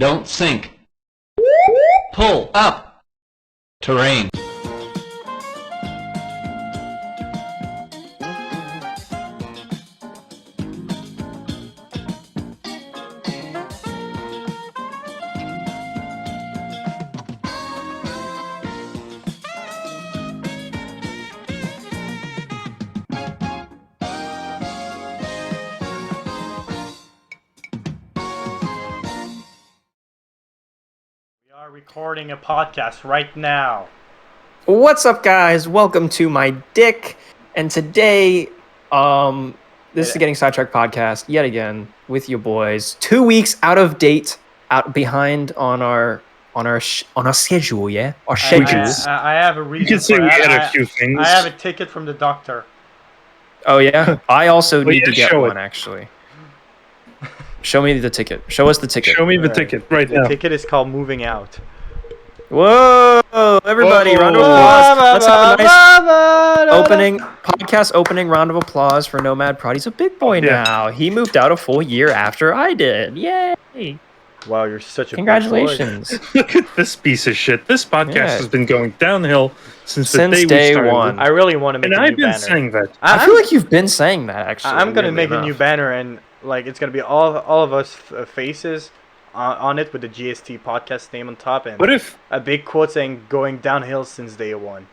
Don't sink. Pull up. Terrain. We are recording a podcast right now. What's up, guys? Welcome to my dick. And today, this is the Getting Sidetracked podcast yet again with you boys. 2 weeks out of date, out behind on our schedule. Yeah, our schedules. I have a reason. You can say for we that. had a few things. I have a ticket from the doctor. Oh yeah, I also Well, need yeah, to get show one it. actually. Show me the ticket. Show us the ticket. Show me the Alright. ticket right The now. ticket is called Moving Out. Whoa, everybody! Whoa. Round of applause. Let's have a nice podcast opening round of applause for Nomad Prod. He's a big boy Yeah. now. He moved out a full year after I did. Yay! Wow, you're such a Congratulations. Look at this piece of shit. This podcast Yeah. has been going downhill since the Since day day we started. one. I really want to make And a I've new been banner. saying that. I feel like you've been saying that actually. I'm gonna weirdly make a enough. new banner, and like it's gonna be all of us faces on it with the GST podcast name on top, and What if? a big quote saying "Going downhill since day one."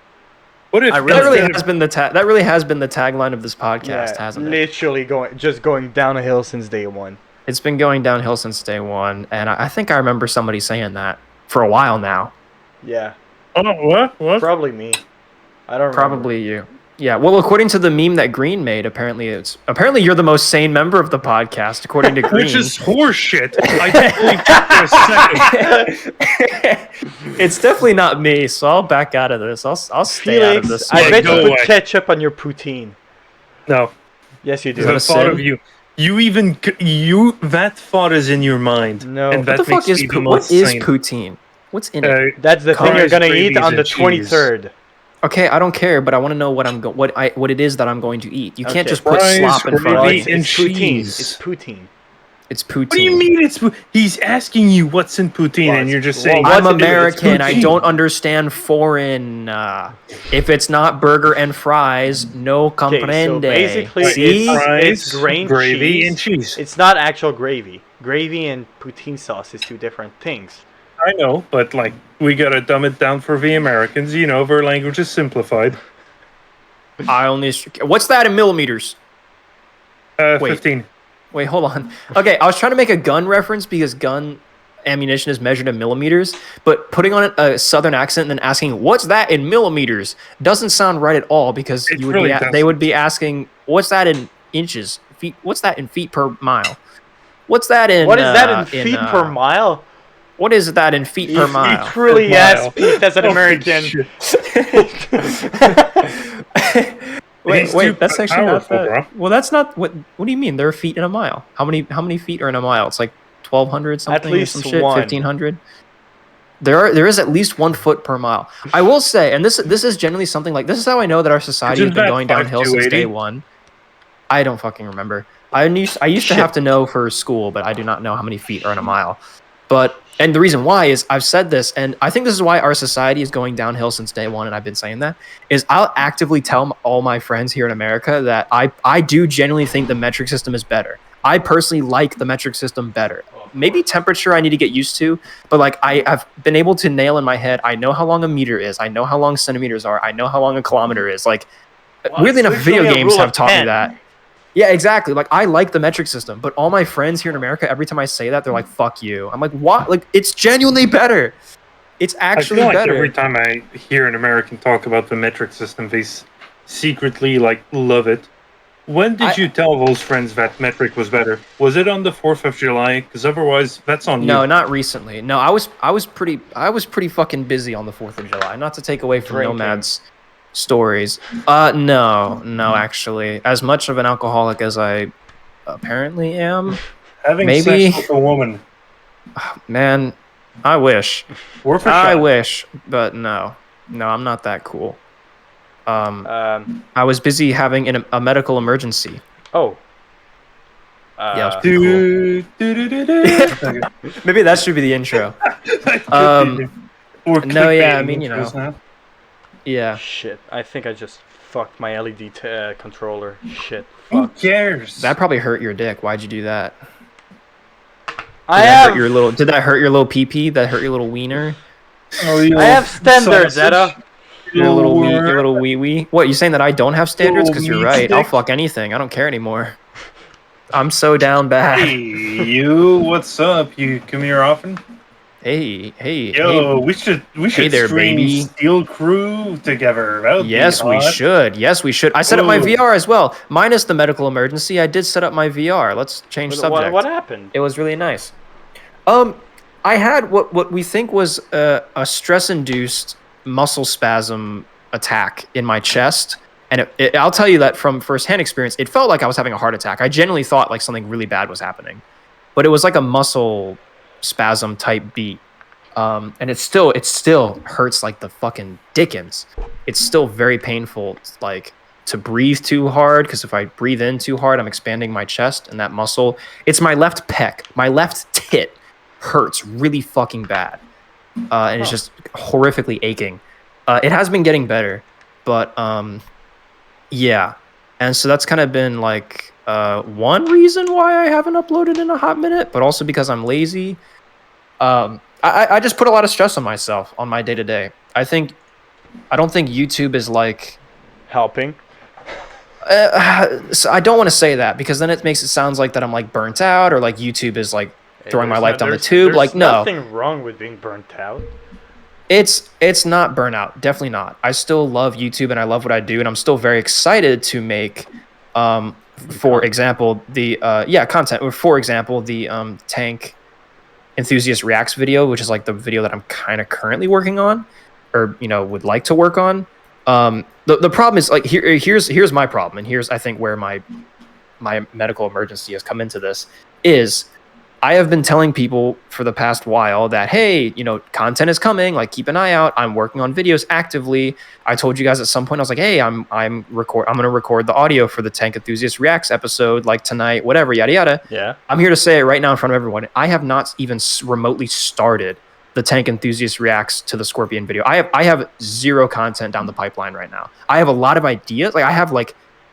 What if? I That really really instead has of- been that really has been the tagline of this podcast, hasn't it? literally going downhill since day one. It's been going downhill since day one, and I think I remember somebody saying that for a while now. Yeah, Oh, what? probably me. I don't remember. Probably you. Yeah. Well, according to the meme that Green made, apparently you're the most sane member of the podcast, according to Green. Which is horseshit. I didn't believe that for a second. It's definitely not me, so I'll back out of this. I'll stay out of Felix, this. I Yeah, bet go you put away. ketchup on your poutine. No, Yes, you do. Is that the a thought sin? of you. That thought is in your mind. No. And What that What the makes fuck is me the what most is sane. poutine? What's in it? That's the thing you're Fries, gonna gravies, eat on the and cheese. 23rd. Okay, I don't care, but I want to know what it is that I'm going to eat. You can't Okay. just put Fries, slop in front of gravy, me. and It's poutine. cheese. It's poutine. It's poutine. What do you mean it's? He's asking you what's in poutine, Well, and you're just well, saying. what's I'm it do? It's American. I poutine. don't understand foreign. If it's not burger and fries, no Okay, comprende. so basically See? it's grain gravy, cheese. and cheese. It's not actual gravy. Gravy and poutine sauce is two different things. I know, but like we gotta dumb it down for the Americans. You know, their language is simplified. What's that in millimeters? Wait. 15. Wait, hold on. Okay, I was trying to make a gun reference because gun ammunition is measured in millimeters, but putting on a southern accent and then asking what's that in millimeters doesn't sound right at all because It you would really be doesn't. they would be asking what's that in inches, feet? What's that in feet per mile? What's that in? What is that in feet per mile? What is that in feet per mile? He truly Per has mile. feet as an Holy American. shit. Wait, He's too that's actually not powerful, that. bro. Well, that's not what. What do you mean? There are feet in a mile. How many feet are in a mile? It's like 1,200 something least or some shit. one. 1,500. There is at least 1 foot per mile. I will say, and this is generally something like this is how I know that our society Isn't has been that going downhill since 5,280? day one. I don't fucking remember. I used to Shit. have to know for school, but I do not know how many feet are in a mile. And the reason why is I've said this, and I think this is why our society is going downhill since day one, and I've been saying that, is I'll actively tell all my friends here in America that I do genuinely think the metric system is better. I personally like the metric system better. Maybe temperature I need to get used to, but like I've been able to nail in my head, I know how long a meter is, I know how long centimeters are, I know how long a kilometer is. Like, Well, weirdly it's enough, video literally a games rule have of taught me 10. that. Yeah, exactly. Like I like the metric system, but all my friends here in America, every time I say that, they're like, "Fuck you." I'm like, "What?" Like it's genuinely better. It's actually I feel like better. every time I hear an American talk about the metric system, they secretly like love it. When did you tell those friends that metric was better? Was it on the 4th of July? Because otherwise, that's on No, you. not recently. No, I was pretty fucking busy on the 4th of July. Not to take away from Drinking. Nomad's stories. No, actually. As much of an alcoholic as I apparently am, Having maybe- sex with a woman. man, I wish. Worth a I shot. wish, but no, I'm not that cool. Um, I was busy having a medical emergency. oh. Yeah, it was pretty cool. Okay. Maybe that should be the intro. Or No, yeah, I clickbaiting mean, you intros know. now. Yeah. Shit, I think I just fucked my LED controller. Shit, Who fuck. cares? That probably hurt your dick. Why'd you do that? I Did that hurt have your little? Did that hurt your little pee? That hurt your little wiener? Oh, you I have standards, sausage. Eta. Your little wee, worm. your little wee wee. What, you saying that I don't have standards? Little Because you're meat right. I'll stick. fuck anything. I don't care anymore. I'm so down bad. Hey, you, what's up? You come here often? Hey. Yo, we should there, stream baby. Steel Crew together. That would Yes, be we hot. should. Yes, we should. I set up my Ooh. VR as well. Minus the medical emergency, I did set up my VR. Let's change subject. What happened? It was really nice. I had what we think was a stress-induced muscle spasm attack in my chest, and I'll tell you that from firsthand experience, it felt like I was having a heart attack. I genuinely thought like something really bad was happening, but it was like a muscle spasm type beat, and it still hurts like the fucking dickens. It's still very painful, like to breathe too hard, because if I breathe in too hard, I'm expanding my chest, and that muscle. It's my left pec, my left tit hurts really fucking bad, and it's just horrifically aching. It has been getting better, but yeah, and so that's kind of been like one reason why I haven't uploaded in a hot minute, but also because I'm lazy. I just put a lot of stress on myself on my day to day. I don't think YouTube is like Helping. so I don't want to say that, because then it makes it sound like that I'm like burnt out, or like YouTube is like throwing my life down the tube. There's Like, no, nothing wrong with being burnt out. it's not burnout. Definitely not. I still love YouTube and I love what I do, and I'm still very excited to make, for example, the content. Or for example, the tank enthusiast reacts video, which is like the video that I'm kind of currently working on, or would like to work on. The problem is like here's my problem, and here's I think where my medical emergency has come into this is. I have been telling people for the past while that, hey, content is coming, like keep an eye out. I'm working on videos actively. I told you guys at some point, I was like, hey, I'm going to record the audio for the Tank Enthusiast Reacts episode, like tonight, whatever, yada, yada. Yeah. I'm here to say it right now in front of everyone. I have not even remotely started the Tank Enthusiast Reacts to the Scorpion video. I have zero content down the pipeline right now. I have a lot of ideas. Like I have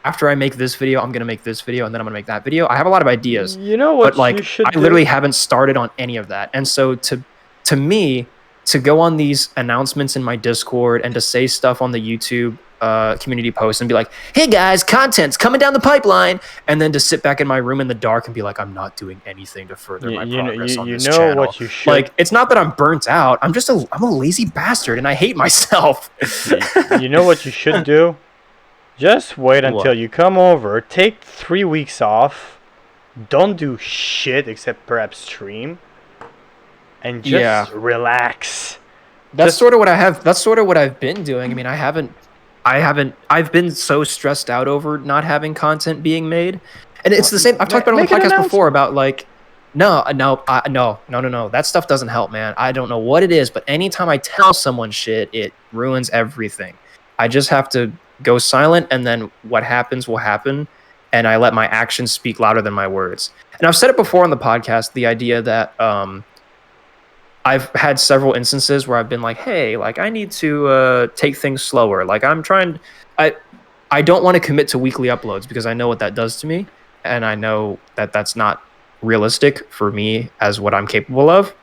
after I make this video, I'm going to make this video, and then I'm going to make that video. I have a lot of ideas. You know what but like you should I literally haven't started on any of that. And so to me, to go on these announcements in my Discord and to say stuff on the YouTube community post and be like, hey guys, content's coming down the pipeline, and then to sit back in my room in the dark and be like, I'm not doing anything to further my progress on this channel. What you should. Like, it's not that I'm burnt out. I'm a lazy bastard, and I hate myself. You know what you should do? Just wait until you come over, take 3 weeks off, don't do shit except perhaps stream, and just relax. That's sort of what I have. That's sort of what I've been doing. I mean, I've been so stressed out over not having content being made. And it's the same. I've talked about it on the podcast before about like, no. That stuff doesn't help, man. I don't know what it is, but anytime I tell someone shit, it ruins everything. I just have to go silent, and then what happens will happen, and I let my actions speak louder than my words. And I've said it before on the podcast, the idea that I've had several instances where I've been like, hey, like I need to take things slower. Like I don't want to commit to weekly uploads because I know what that does to me, and I know that that's not realistic for me as what I'm capable of.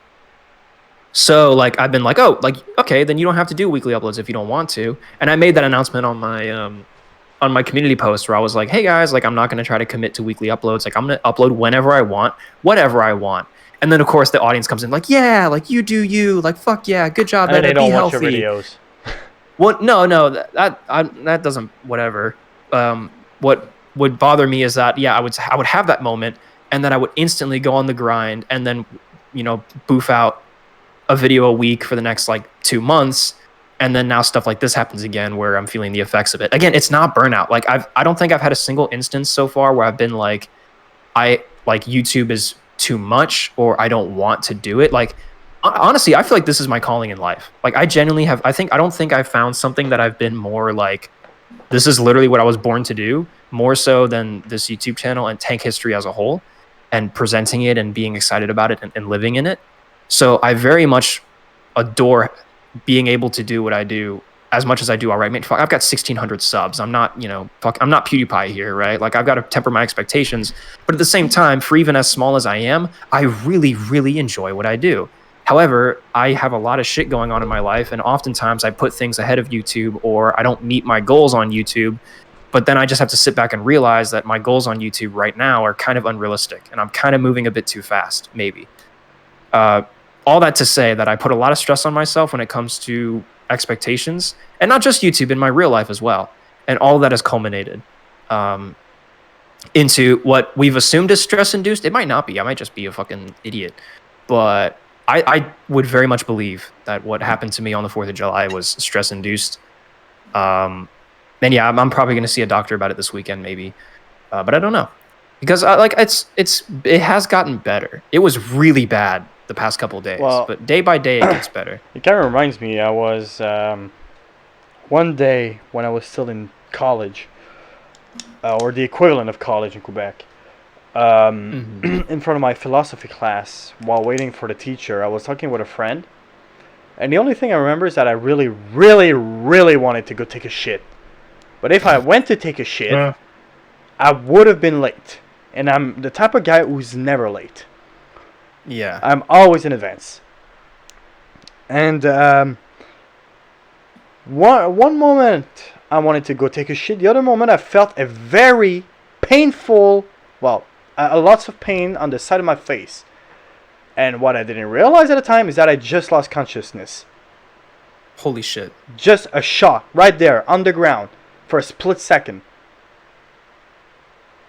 So like I've been like, oh, like okay, then you don't have to do weekly uploads if you don't want to. And I made that announcement on my community post where I was like, hey guys, like I'm not going to try to commit to weekly uploads. Like I'm going to upload whenever I want, whatever I want. And then of course the audience comes in like, yeah, like you do you, like fuck yeah, good job, and they don't be watch healthy. your videos. Well, no, that doesn't whatever. What would bother me is that I would have that moment, and then I would instantly go on the grind, and then boof out a video a week for the next like 2 months, and then now stuff like this happens again where I'm feeling the effects of it. Again, it's not burnout. Like I don't think I've had a single instance so far where I've been like, YouTube is too much or I don't want to do it. Like honestly, I feel like this is my calling in life. Like I genuinely have. I don't think I've found something that I've been more like, this is literally what I was born to do, more so than this YouTube channel and tank history as a whole. and presenting it and being excited about it and living in it. So I very much adore being able to do what I do as much as I do already. I mean, fuck, I've got 1,600 subs. I'm not, I'm not PewDiePie here, right? Like, I've got to temper my expectations. But at the same time, for even as small as I am, I really, really enjoy what I do. However, I have a lot of shit going on in my life, and oftentimes I put things ahead of YouTube, or I don't meet my goals on YouTube. But then I just have to sit back and realize that my goals on YouTube right now are kind of unrealistic, and I'm kind of moving a bit too fast, maybe. All that to say that I put a lot of stress on myself when it comes to expectations, and not just YouTube, in my real life as well. And all of that has culminated into what we've assumed is stress-induced. It might not be. I might just be a fucking idiot. But I would very much believe that what happened to me on the 4th of July was stress-induced. And yeah, I'm probably going to see a doctor about it this weekend, maybe. But I don't know. Because it has gotten better. It was really bad the past couple of days, but day by day it gets better. It kind of reminds me, I was one day when I was still in college, or the equivalent of college in Quebec, in front of my philosophy class, while waiting for the teacher, I was talking with a friend, and the only thing I remember is that I really, really, really wanted to go take a shit. But if I went to take a shit, I would have been late. And I'm the type of guy who's never late. Yeah. I'm always in advance. And one moment I wanted to go take a shit. The other moment I felt a very painful, lots of pain on the side of my face. And what I didn't realize at the time is that I just lost consciousness. Holy shit. Just a shock right there on the ground for a split second.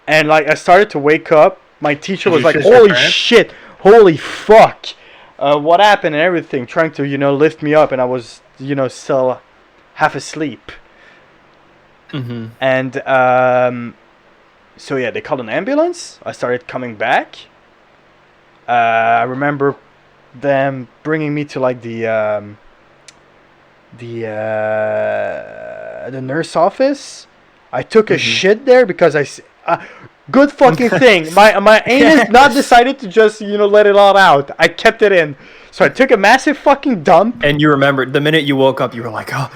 And like I started to wake up. My teacher was like, holy shit. Holy fuck, what happened and everything, trying to, lift me up, and I was, still half asleep. Mm-hmm. And, so yeah, they called an ambulance. I started coming back. I remember them bringing me to, like, the nurse office. I took a shit there because good fucking thing. My anus not decided to just, let it all out. I kept it in. So I took a massive fucking dump. And you remembered, the minute you woke up, you were like, oh,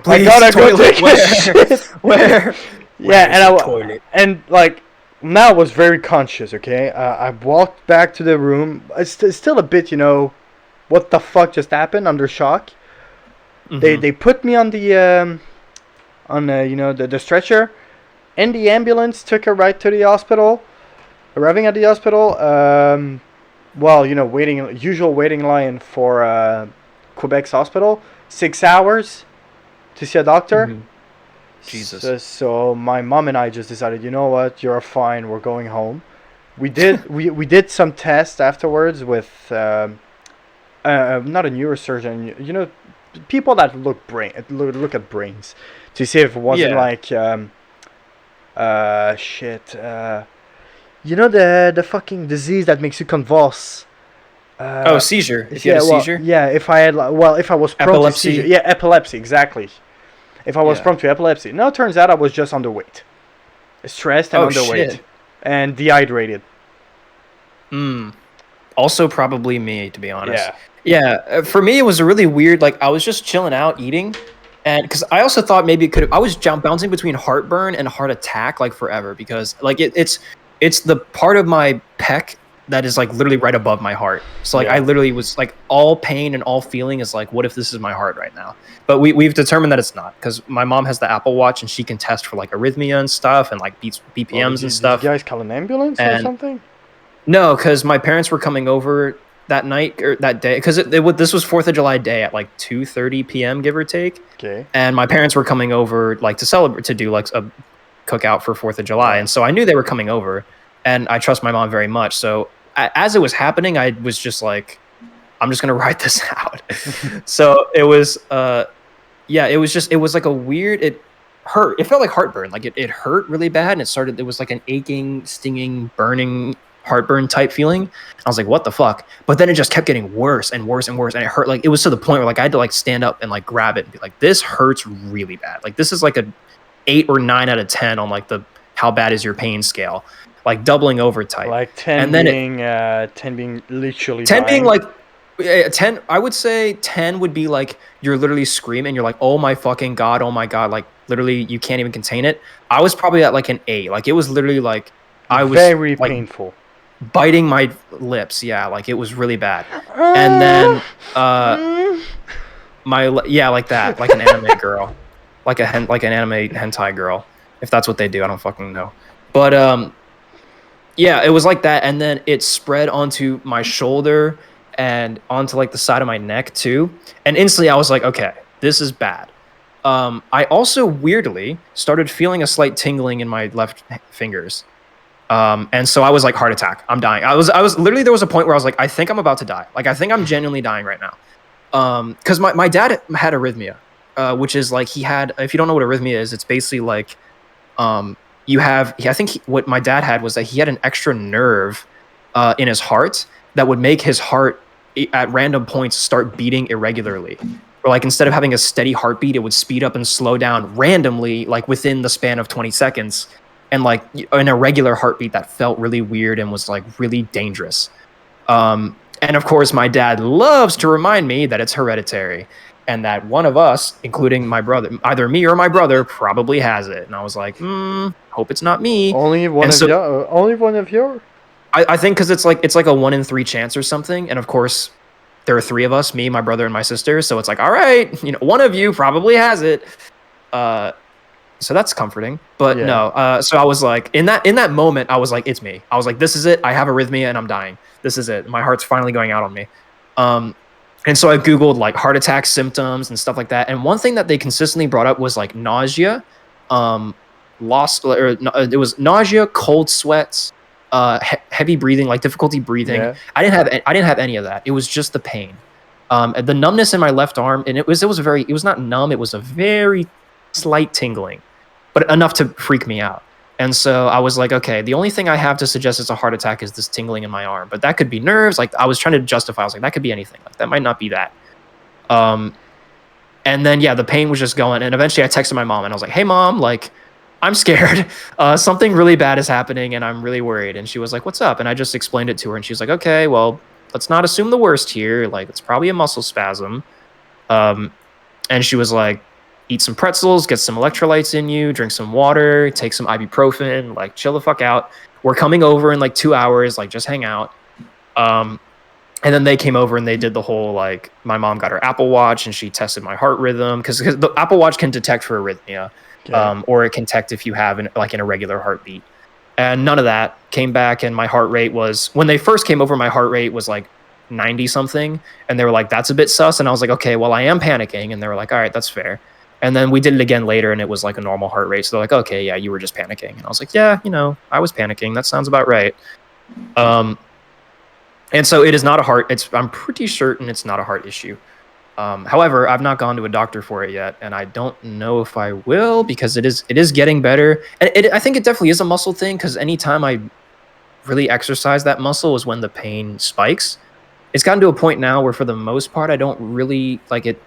please, I gotta go toilet, take a shit. Where? Yeah, and like, now I was very conscious, okay? I walked back to the room. It's still a bit, what the fuck just happened, under shock. Mm-hmm. They put me on the stretcher. And the ambulance took her right to the hospital. Arriving at the hospital, usual waiting line for Quebec's hospital, 6 hours to see a doctor. Mm-hmm. Jesus. So my mom and I just decided, you know what, you're fine, we're going home. We did we did some tests afterwards with not a neurosurgeon, people that look at brains to see if it wasn't the fucking disease that makes you convulse. Seizure. If you had a seizure? Yeah, if I was prone Epilepsy. to seizure. Yeah, epilepsy, exactly. If I was prone to epilepsy. No, it turns out I was just underweight. Stressed and underweight. Shit. And dehydrated. Also probably me, to be honest. Yeah. Yeah, for me it was a really weird, I was just chilling out eating. And because I also thought maybe it could have, I was bouncing between heartburn and heart attack forever, because it's the part of my pec that is literally right above my heart. So I literally was all pain and all feeling is what if this is my heart right now? But we've determined that it's not, because my mom has the Apple Watch and she can test for arrhythmia and stuff and BPMs and stuff. Did you guys call an ambulance or something? No, because my parents were coming over that night or that day, because this was 4th of July day at 2:30 p.m. give or take. Okay. And my parents were coming over to celebrate, to do a cookout for 4th of July, and so I knew they were coming over, and I trust my mom very much. So as it was happening, I was just I'm just gonna ride this out. So it was it was a weird, it hurt. It felt like heartburn. It hurt really bad, and it was an aching, stinging, burning heartburn type feeling. I was like, what the fuck? But then it just kept getting worse and worse and worse, and it hurt. It was to the point where I had to stand up and grab it and be like, this hurts really bad. This is a 8 or 9 out of 10 on the how bad is your pain scale. like doubling over type. Like 10 And then being 10 being literally 10 being dying. like 10, I would say 10 would be like you're literally screaming, you're like, oh my fucking god, oh my god, like literally you can't even contain it. I was probably at like an 8. Like it was literally like I was very like painful. biting my lips. Yeah, like it was really bad. And then like that, like an anime girl, like an anime hentai girl, if that's what they do. I don't fucking know. But yeah, it was like that, and then it spread onto my shoulder and onto like the side of my neck too. And instantly I was like, okay, this is bad. I also weirdly started feeling a slight tingling in my left fingers. And so I was like, heart attack, I'm dying. I was literally, there was a point where I was like, I think I'm about to die. Like, I think I'm genuinely dying right now. Because my dad had arrhythmia, which is like he had, if you don't know what arrhythmia is, it's basically like what my dad had was that he had an extra nerve in his heart that would make his heart at random points start beating irregularly. Or like instead of having a steady heartbeat, it would speed up and slow down randomly, like within the span of 20 seconds. And like an irregular heartbeat that felt really weird and was like really dangerous. And of course, my dad loves to remind me that it's hereditary and that one of us, including my brother, either me or my brother, probably has it. And I was like, hope it's not me. Only one of your? I think because it's like a 1 in 3 chance or something. And of course, there are 3 of us, me, my brother, and my sister. So it's like, all right, one of you probably has it. So that's comforting. But Yeah. no. So I was like, in that moment, I was like, it's me. I was like, this is it. I have arrhythmia and I'm dying. This is it. My heart's finally going out on me. And so I Googled like heart attack symptoms and stuff like that. And one thing that they consistently brought up was like nausea, it was nausea, cold sweats, heavy breathing, like difficulty breathing. Yeah. I didn't have any of that. It was just the pain. The numbness in my left arm, and it was not numb. It was a very slight tingling, but enough to freak me out. And so I was like, okay, the only thing I have to suggest it's a heart attack is this tingling in my arm, but that could be nerves. Like I was trying to justify, I was like, that could be anything. Like that might not be that. And then, yeah, the pain was just going. And eventually I texted my mom and I was like, hey mom, like I'm scared. Something really bad is happening and I'm really worried. And she was like, what's up? And I just explained it to her and she was like, okay, well, let's not assume the worst here. Like it's probably a muscle spasm. And she was like, eat some pretzels, get some electrolytes in you, drink some water, take some ibuprofen, like chill the fuck out. We're coming over in like 2 hours, like just hang out. And then they came over and they did the whole, like, my mom got her Apple Watch and she tested my heart rhythm because the Apple Watch can detect for arrhythmia, or it can detect if you have an irregular heartbeat. And none of that came back. And my heart rate was, when they first came over, my heart rate was like 90 something. And they were like, that's a bit sus. And I was like, okay, well, I am panicking. And they were like, all right, that's fair. And then we did it again later and it was like a normal heart rate. So they're like, okay, yeah, you were just panicking. And I was like, yeah, I was panicking. That sounds about right. And so it is not I'm pretty certain it's not a heart issue. However, I've not gone to a doctor for it yet. And I don't know if I will because it is getting better. And I think it definitely is a muscle thing because anytime I really exercise that muscle is when the pain spikes. It's gotten to a point now where for the most part, I don't really like it.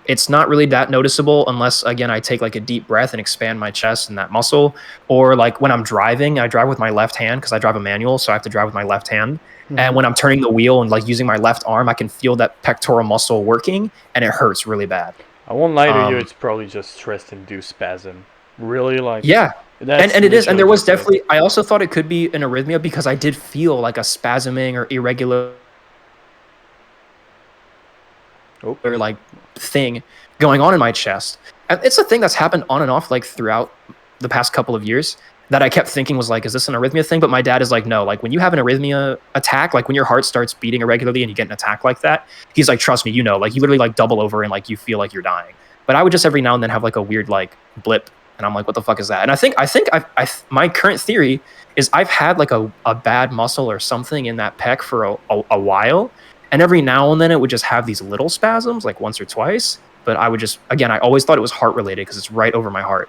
It's not really that noticeable unless, again, I take like a deep breath and expand my chest and that muscle. Or like when I'm driving, I drive with my left hand because I drive a manual. So I have to drive with my left hand. Mm-hmm. And when I'm turning the wheel and like using my left arm, I can feel that pectoral muscle working and it hurts really bad. I won't lie to you. It's probably just stress-induced spasm. Really, like, yeah. And it is. And there was definitely, I also thought it could be an arrhythmia because I did feel like a spasming or irregular or like thing going on in my chest. And it's a thing that's happened on and off like throughout the past couple of years that I kept thinking was like, is this an arrhythmia thing? But my dad is like, no, like when you have an arrhythmia attack, like when your heart starts beating irregularly and you get an attack like that, he's like, trust me, like you literally like double over and like you feel like you're dying. But I would just every now and then have like a weird like blip and I'm like, what the fuck is that? And I think my current theory is I've had like a bad muscle or something in that pec for a while. And every now and then it would just have these little spasms, like once or twice. But I would just, again, I always thought it was heart related because it's right over my heart.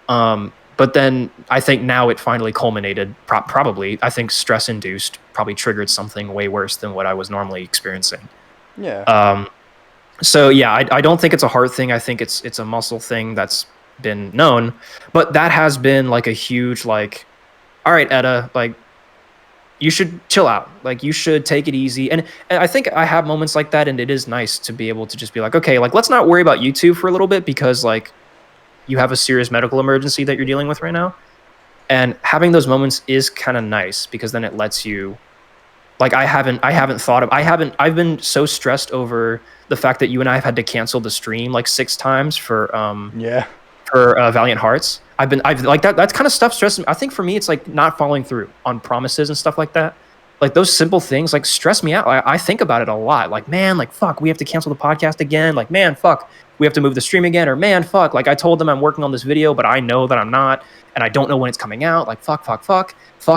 But then I think now it finally culminated, probably, I think stress induced probably triggered something way worse than what I was normally experiencing. Yeah. So yeah, I don't think it's a heart thing. I think it's a muscle thing that's been known. But that has been like a huge, like, all right, Etta, like, you should chill out. Like, you should take it easy. And I think I have moments like that, and it is nice to be able to just be like, okay, like, let's not worry about YouTube for a little bit because, like, you have a serious medical emergency that you're dealing with right now. And having those moments is kind of nice because then it lets you, like, I've been so stressed over the fact that you and I have had to cancel the stream like 6 times for Valiant Hearts. I've like that's kind of stuff stresses me. I think for me, it's like not following through on promises and stuff like that. Like those simple things like stress me out. I think about it a lot. Like, man, like, fuck, we have to cancel the podcast again. Like, man, fuck, we have to move the stream again. Or man, fuck, like I told them I'm working on this video, but I know that I'm not. And I don't know when it's coming out. Like, fuck,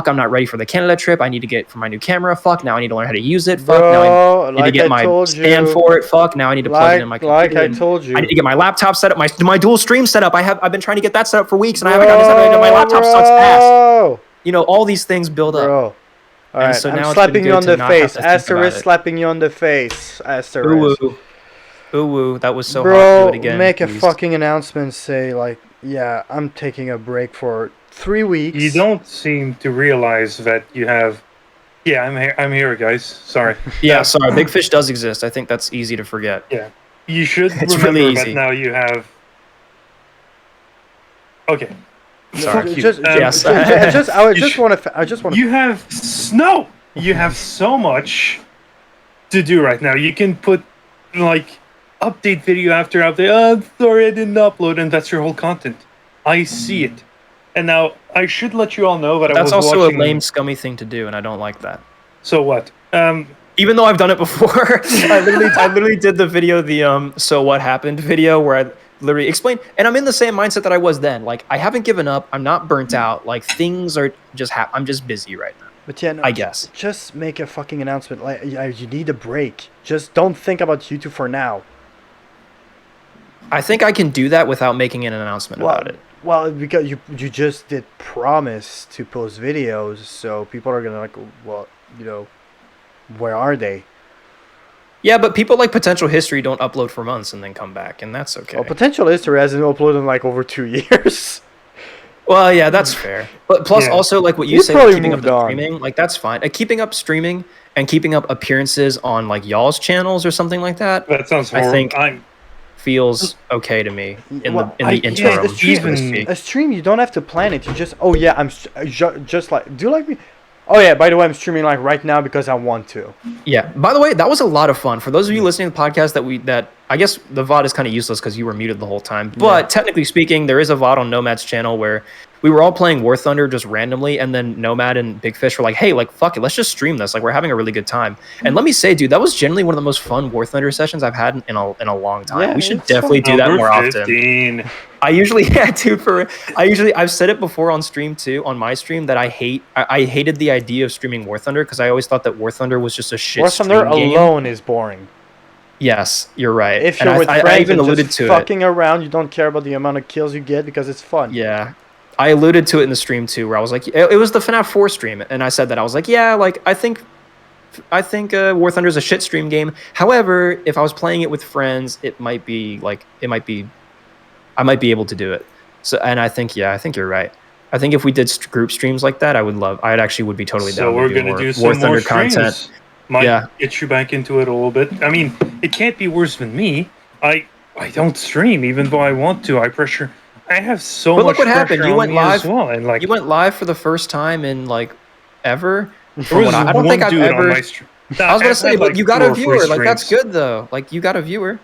I'm not ready for the Canada trip. I need to get for my new camera. Fuck, now I need to learn how to use it. Fuck, now I need to get my stand for it. Fuck, now I need to plug it in my computer. Like I told you. I need to get my laptop set up, my dual stream set up. I've been trying to get that set up for weeks, and I haven't done this. My laptop sucks ass. You know, all these things build up. Bro. All right, so I'm now slapping you on the face. Asterisk slapping you on the face. Asterisk. Ooh, that was so bro, hard. Do it again. Make please. a fucking announcement. Say like, yeah, I'm taking a break for 3 weeks. You don't seem to realize that you have. Yeah, I'm here, guys. Sorry. Yeah, sorry. Big Fish does exist. I think that's easy to forget. Yeah, you should It's remember really that easy. now you have. Okay. Sorry. Fuck you. Yes. I just want to. You have snow. You have so much to do right now. You can put like update video after update. Oh, sorry, I didn't upload, and that's your whole content. I see it. And now I should let you all know that That's I was also watching... a lame, scummy thing to do, and I don't like that. So what? Even though I've done it before, I literally did the video, the so what happened video, where I literally explained, and I'm in the same mindset that I was then. Like, I haven't given up. I'm not burnt out. Like, things are just I'm just busy right now. But yeah, no, I guess. Just make a fucking announcement. Like, you need a break. Just don't think about YouTube for now. I think I can do that without making an announcement about it. Well, because you just did promise to post videos, so people are gonna like, well, you know, where are they? Yeah, but people like Potential History don't upload for months and then come back, and that's okay. Well, Potential History hasn't uploaded in like over 2 years. Well, yeah, that's fair. But plus, also, like what you say, probably keeping up moved the on. streaming, like that's fine. Keeping up streaming and keeping up appearances on like y'all's channels or something like that. That sounds horrible. I think feels okay to me in the interim. Yeah, a stream, you don't have to plan it. You just, oh yeah, I'm just like, do you like me? Oh yeah, by the way, I'm streaming like right now because I want to. Yeah. By the way, that was a lot of fun. For those of you listening to the podcast that I guess the VOD is kind of useless because you were muted the whole time. But technically speaking, there is a VOD on Nomad's channel where we were all playing War Thunder just randomly, and then Nomad and Big Fish were like, hey, like, fuck it, let's just stream this. Like, we're having a really good time. And let me say, dude, that was generally one of the most fun War Thunder sessions I've had in a long time. Yeah, we should definitely do that more often. I usually, I've said it before on stream too, on my stream, that I hated the idea of streaming War Thunder because I always thought that War Thunder was just a shit War Thunder alone is boring. Yes, you're right. If you're with friends I even and alluded just to fucking around, you don't care about the amount of kills you get because it's fun. Yeah. I alluded to it in the stream too, where I was like, it was the FNAF 4 stream, and I said that I was like, yeah, like I think War Thunder is a shit stream game. However, if I was playing it with friends, I might be able to do it. So, and I think you're right. I think if we did group streams like that, I'd actually would be totally down. So we're gonna do some more streams. Might get you back into it a little bit. I mean, it can't be worse than me. I don't stream even though I want to. I have so much. But look what happened. You went live as well, and like you went live for the first time in like ever. I don't think I've ever. I was gonna say, but you got a viewer. Like that's good though. Like you got a viewer.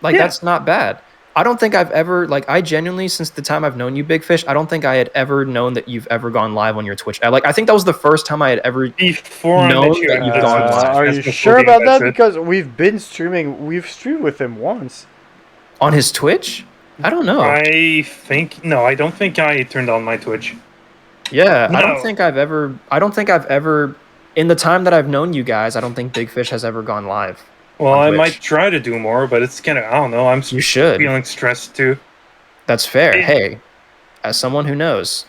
Like that's not bad. I don't think I've ever I genuinely, since the time I've known you, Big Fish, I don't think I had ever known that you've ever gone live on your Twitch. I think that was the first time I had ever known that you've gone live. Are you sure about that? Because we've been streaming. We've streamed with him once on his Twitch. I don't know. I don't think I turned on my Twitch. Yeah, no. I don't think I've ever, in the time that I've known you guys, I don't think Big Fish has ever gone live. Well, I might try to do more, but it's kind of, I don't know. You should. Feeling stressed too. That's fair. Hey, as someone who knows,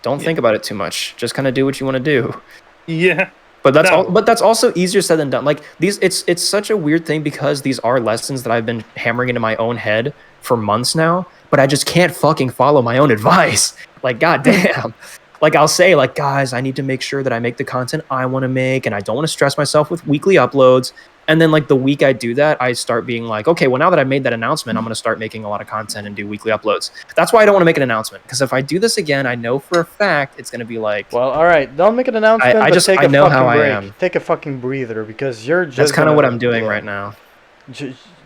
don't think about it too much. Just kind of do what you want to do. Yeah. But that's also easier said than done. Like it's such a weird thing because these are lessons that I've been hammering into my own head for months now, but I just can't fucking follow my own advice. Like, goddamn. like I'll say like, guys, I need to make sure that I make the content I want to make, and I don't want to stress myself with weekly uploads. And then like the week I do that, I start being like, okay, well now that I made that announcement, I'm going to start making a lot of content and do weekly uploads. That's why I don't want to make an announcement, because if I do this again, I know for a fact it's going to be like, well, all right, don't make an announcement. I but just- take I a know fucking how I break. am. Take a fucking breather, because you're just. that's kind of gonna- what I'm doing yeah. right now.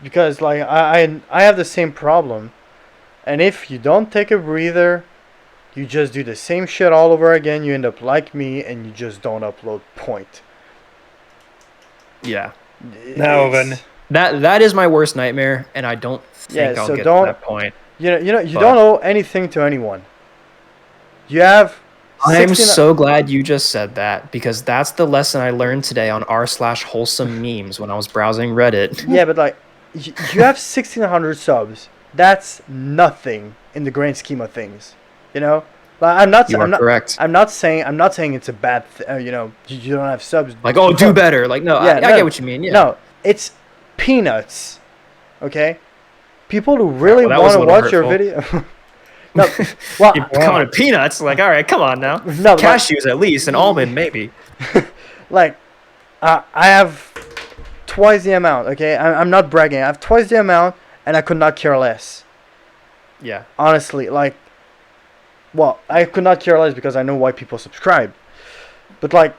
Because like I have the same problem, and if you don't take a breather, you just do the same shit all over again. You end up like me, and you just don't upload. Point. Yeah. Now It's- then. That is my worst nightmare, and I don't think Yeah, I'll so get don't- to that point. you But- don't owe anything to anyone. You have. I'm 16 so glad you just said that, because that's the lesson I learned today on r/wholesome memes when I was browsing Reddit. Yeah, but like, you have 1,600 subs. That's nothing in the grand scheme of things. You know, like, You are correct. I'm not saying it's a bad. You know, you don't have subs. Like, oh, do better. Like, no, Yeah, I no, get what you mean. Yeah. No, it's peanuts. Okay, people who really Well, that was want a to little watch your hurtful. video. No, well, You're calling it peanuts. Like, all right, come on now. No, but like- Cashews at least, and almond maybe. like, I have twice the amount. Okay, I'm not bragging. I have twice the amount, and I could not care less. Yeah. Honestly, like, well, I could not care less because I know why people subscribe. But like,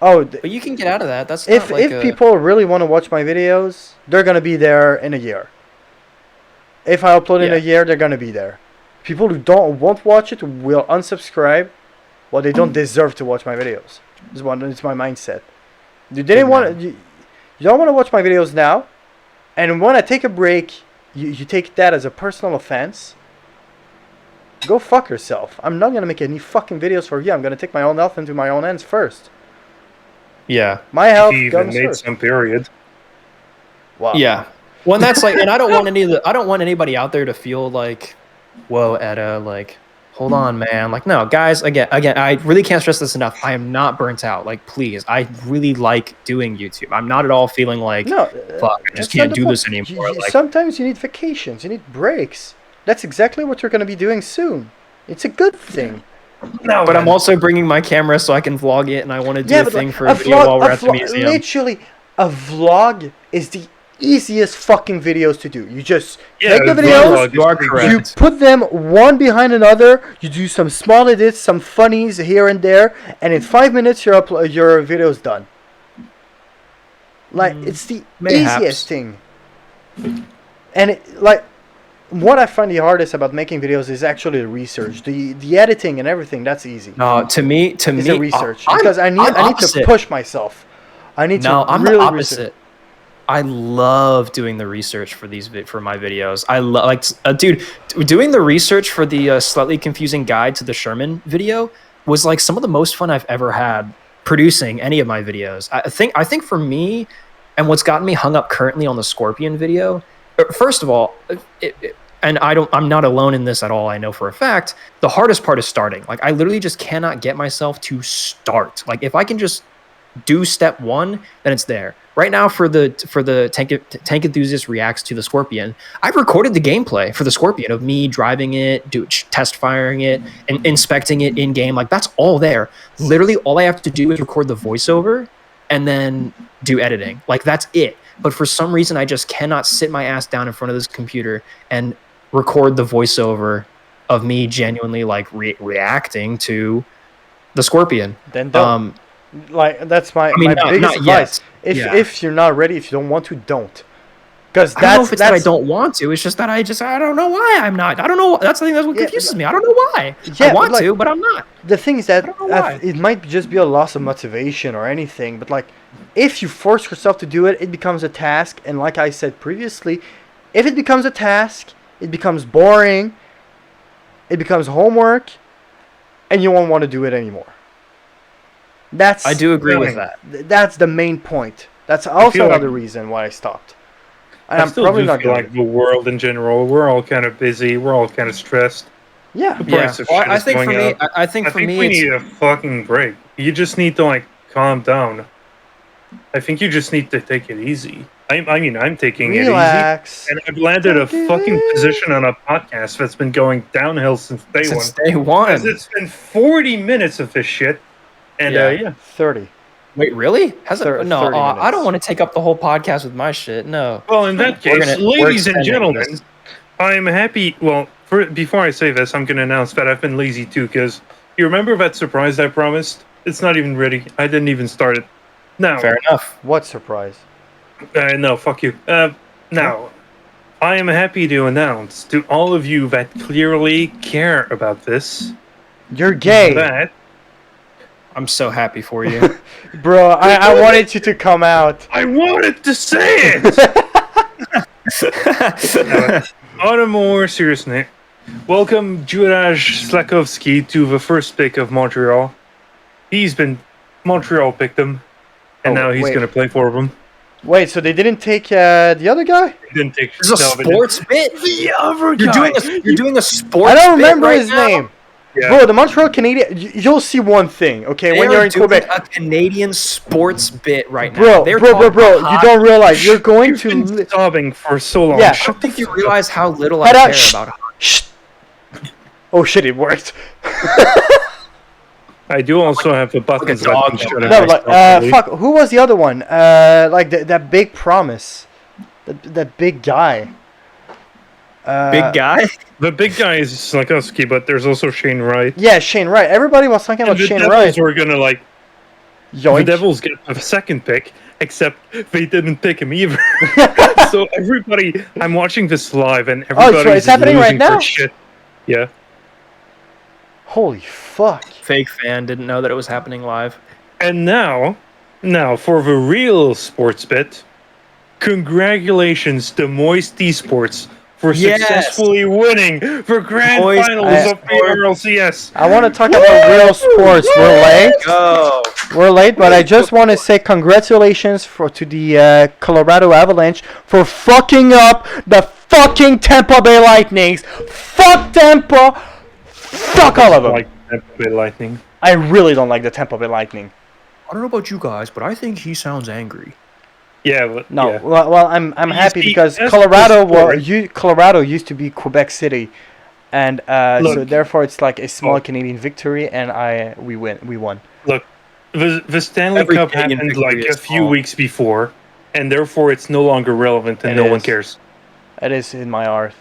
But you can get out of that. That's if not like if people really want to watch my videos, they're gonna be there in a year. If I upload in Yeah. a year, they're gonna be there. People who won't watch it will unsubscribe. Well, they don't deserve to watch my videos. It's my mindset. You didn't want you don't want to watch my videos now, and when I take a break, you take that as a personal offense. Go fuck yourself. I'm not gonna make any fucking videos for you. I'm gonna take my own health into my own hands first. Yeah. My health He even comes made first. some period. Wow. Yeah. Well, and that's like, and I don't want anybody out there to feel like, whoa, Etta, like, hold on, man. Like, no, guys, again, I really can't stress this enough. I am not burnt out. Like, please, I really like doing YouTube. I'm not at all feeling like, No, fuck, I just that's can't not the do point. this anymore. Like, Sometimes you need vacations. You need breaks. That's exactly what you're gonna be doing soon. It's a good thing. No, but I'm also bringing my camera so I can vlog it, and I want to do a but thing like, for a video while we're at the museum. Literally, a vlog is the easiest fucking videos to do. You just Yeah, take the a videos, vlog You are is pretty correct. you put them one behind another, you do some small edits, some funnies here and there, and in 5 minutes your video's done. Like, it's the Mayhaps. easiest thing. And what I find the hardest about making videos is actually the research, the editing and everything. That's easy. No, to me, It's the research because I need to opposite. push myself. I need No, to I'm really the research. opposite. I love doing the research for for my videos. I love dude, doing the research for the slightly confusing guide to the Sherman video was like some of the most fun I've ever had producing any of my videos. I think for me, and what's gotten me hung up currently on the Scorpion video. First of all, and I'm not alone in this at all. I know for a fact the hardest part is starting. Like, I literally just cannot get myself to start. Like, if I can just do step one, then it's there. Right now, for the tank enthusiast reacts to the Scorpion, I've recorded the gameplay for the Scorpion of me driving it, test firing it, and inspecting it in game. Like, that's all there. Literally, all I have to do is record the voiceover and then do editing. Like, that's it. But for some reason, I just cannot sit my ass down in front of this computer and record the voiceover of me genuinely like reacting to the Scorpion. Then don't. Like, that's my not biggest advice. yet. If you're not ready, if you don't want to, don't. Because I don't know if it's that I don't want to. It's just that I don't know why I'm not. I don't know. That's the thing that's what confuses me. I don't know why. Yeah, I want but, like, to, but I'm not. The thing is that I don't know why. it might just be a loss of motivation or anything, but like, if you force yourself to do it, it becomes a task. And like I said previously, if it becomes a task, it becomes boring, it becomes homework, and you won't want to do it anymore. I do agree with that. That's the main point. That's also another reason why I stopped. And I'm probably not feel going like the world in general. We're all kind of busy. We're all kind of stressed. Yeah. The price of Well, shit I is think going for me, up. I think I for think me, we it's, need a fucking break. You just need to like calm down. I think you just need to take it easy. I'm taking Relax. it easy, and I've landed a fucking position on a podcast that's been going downhill since day Since one. day one. Because it's been 40 minutes of this shit, and yeah. 30. Wait, really? Has it? No, 30 I minutes. don't want to take up the whole podcast with my shit. No. Well, in that We're case, we're ladies and extending gentlemen, this. I'm happy. Well, before I say this, I'm going to announce that I've been lazy too. Because you remember that surprise I promised? It's not even ready. I didn't even start it. Now, Fair enough. What surprise? no, fuck you. Now, I am happy to announce to all of you that clearly care about this You're gay. that I'm so happy for you. Bro, I wanted you to come out. I wanted to say it. On a more serious note, welcome Juraj Slakovsky to the first pick of Montreal. Montreal picked him, and now he's wait. going to play for them. Wait, so they didn't take the other guy? He didn't take. This is a no, they didn't. sports bit. The other You're guy. doing a sports. I don't bit remember right his now? name. Yeah. Bro, the Montreal Canadian. You'll see one thing, okay? They when you're are in doing Quebec. a Canadian sports bit right now. Bro, you don't realize you're going You've been to. sobbing for so long. Yeah. I Shut don't the think you fuck realize how little I Head out. care Shh. about hockey. Shh. Oh shit! It worked. I do also have the buttons that dog can shut though. it No, off like properly. fuck. Who was the other one? Like that big promise. That big guy. Big guy. The big guy is Slakowski, but there's also Shane Wright. Yeah, Shane Wright. Everybody was talking And about the Shane Devils Wright. were gonna like. The Yoink. Devils get a second pick, except they didn't pick him either. So everybody, I'm watching this live, and everybody's it's happening right losing their now? shit. Yeah. Holy fuck. Fake fan didn't know that it was happening live. And now for the real sports bit, congratulations to Moist Esports for Yes. successfully winning the grand Moist finals of the Esports. RLCS. I want to talk about real sports. We're late. Go. We're late, but I just want to say congratulations to the Colorado Avalanche for fucking up the fucking Tampa Bay Lightnings. Fuck Tampa. Fuck all of them. Like Tampa Bay Lightning. I really don't like the Tampa Bay Lightning. I don't know about you guys, but I think he sounds angry. Yeah, but No, yeah. well, I'm happy see, because that's Colorado the sport. Colorado used to be Quebec City, and so Look. therefore it's like a small Oh. Canadian victory, and we won. Look, the Stanley Every Cup Canadian happened victory like a is few small. weeks before, and therefore it's no longer relevant and It no one is. cares. It is in my art.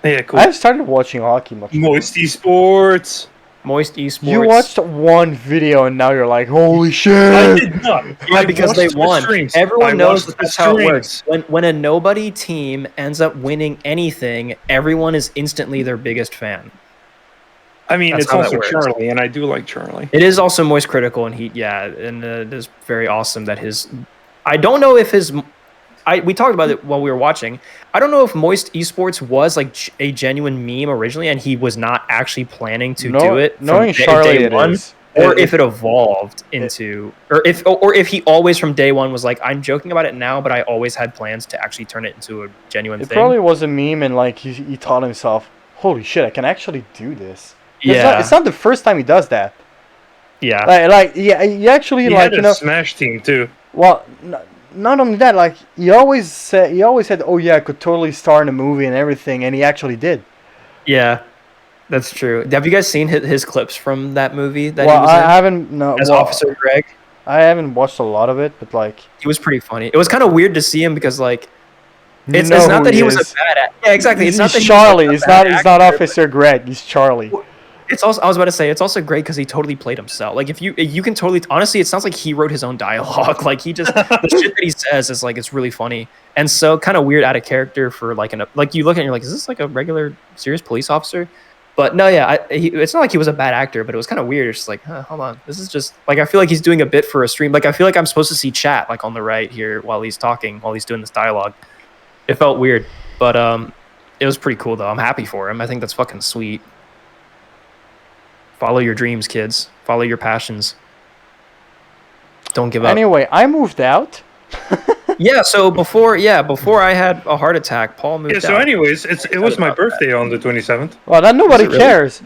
Yeah, cool. I've started watching hockey much. more. Moist Esports. Moist Esports. You watched one video and now you're like, holy I shit! did not. Yeah, I because they watched the won. streams. Everyone I knows watched that the that's how it streams. works. When a nobody team ends up winning anything, everyone is instantly their biggest fan. I mean, That's it's how that also works. Charlie, and I do like Charlie. It is also Moist Critical, and and it is very awesome that his. I don't know if his. We talked about it while we were watching. I don't know if Moist Esports was like a genuine meme originally, and he was not actually planning to do it. from Knowing day Charlie, it one, is. or if it evolved into, or if he always from day one was like, I'm joking about it now, but I always had plans to actually turn it into a genuine It thing. probably was a meme, and like he thought himself, holy shit, I can actually do this. Yeah. It's not the first time he does that. Yeah. He actually He like had a Smash team too. Well, not only that, like he always said, oh yeah, I could totally star in a movie and everything, and he actually did. Yeah. That's true. Have you guys seen his clips from that movie that Well, he was I in haven't. No, as well, Officer Greg? I haven't watched a lot of it, but like He was pretty funny. It was kind of weird to see him because like you it's know not who that he was a is. bad actor. Yeah, exactly. It's not He's that Charlie. He was He's a bad not. He's not actor, Officer Greg. He's Charlie. but It's also. I was about to say it's also great because he totally played himself. Like if you can totally honestly, it sounds like he wrote his own dialogue. Like he just the shit that he says is like it's really funny and so kind of weird out of character for like like you look at it and you're like, is this like a regular serious police officer? But no, yeah, it's not like he was a bad actor, but it was kind of weird. It's just like, hold on, this is just like I feel like he's doing a bit for a stream. Like I feel like I'm supposed to see chat like on the right here while he's talking, while he's doing this dialogue. It felt weird, but it was pretty cool though. I'm happy for him. I think that's fucking sweet. Follow your dreams, kids. Follow your passions. Don't give up. Anyway, I moved out. Yeah, so before I had a heart attack, Paul moved Yeah. out. So, anyways, it was my birthday on the 27th. Well, then nobody really? cares.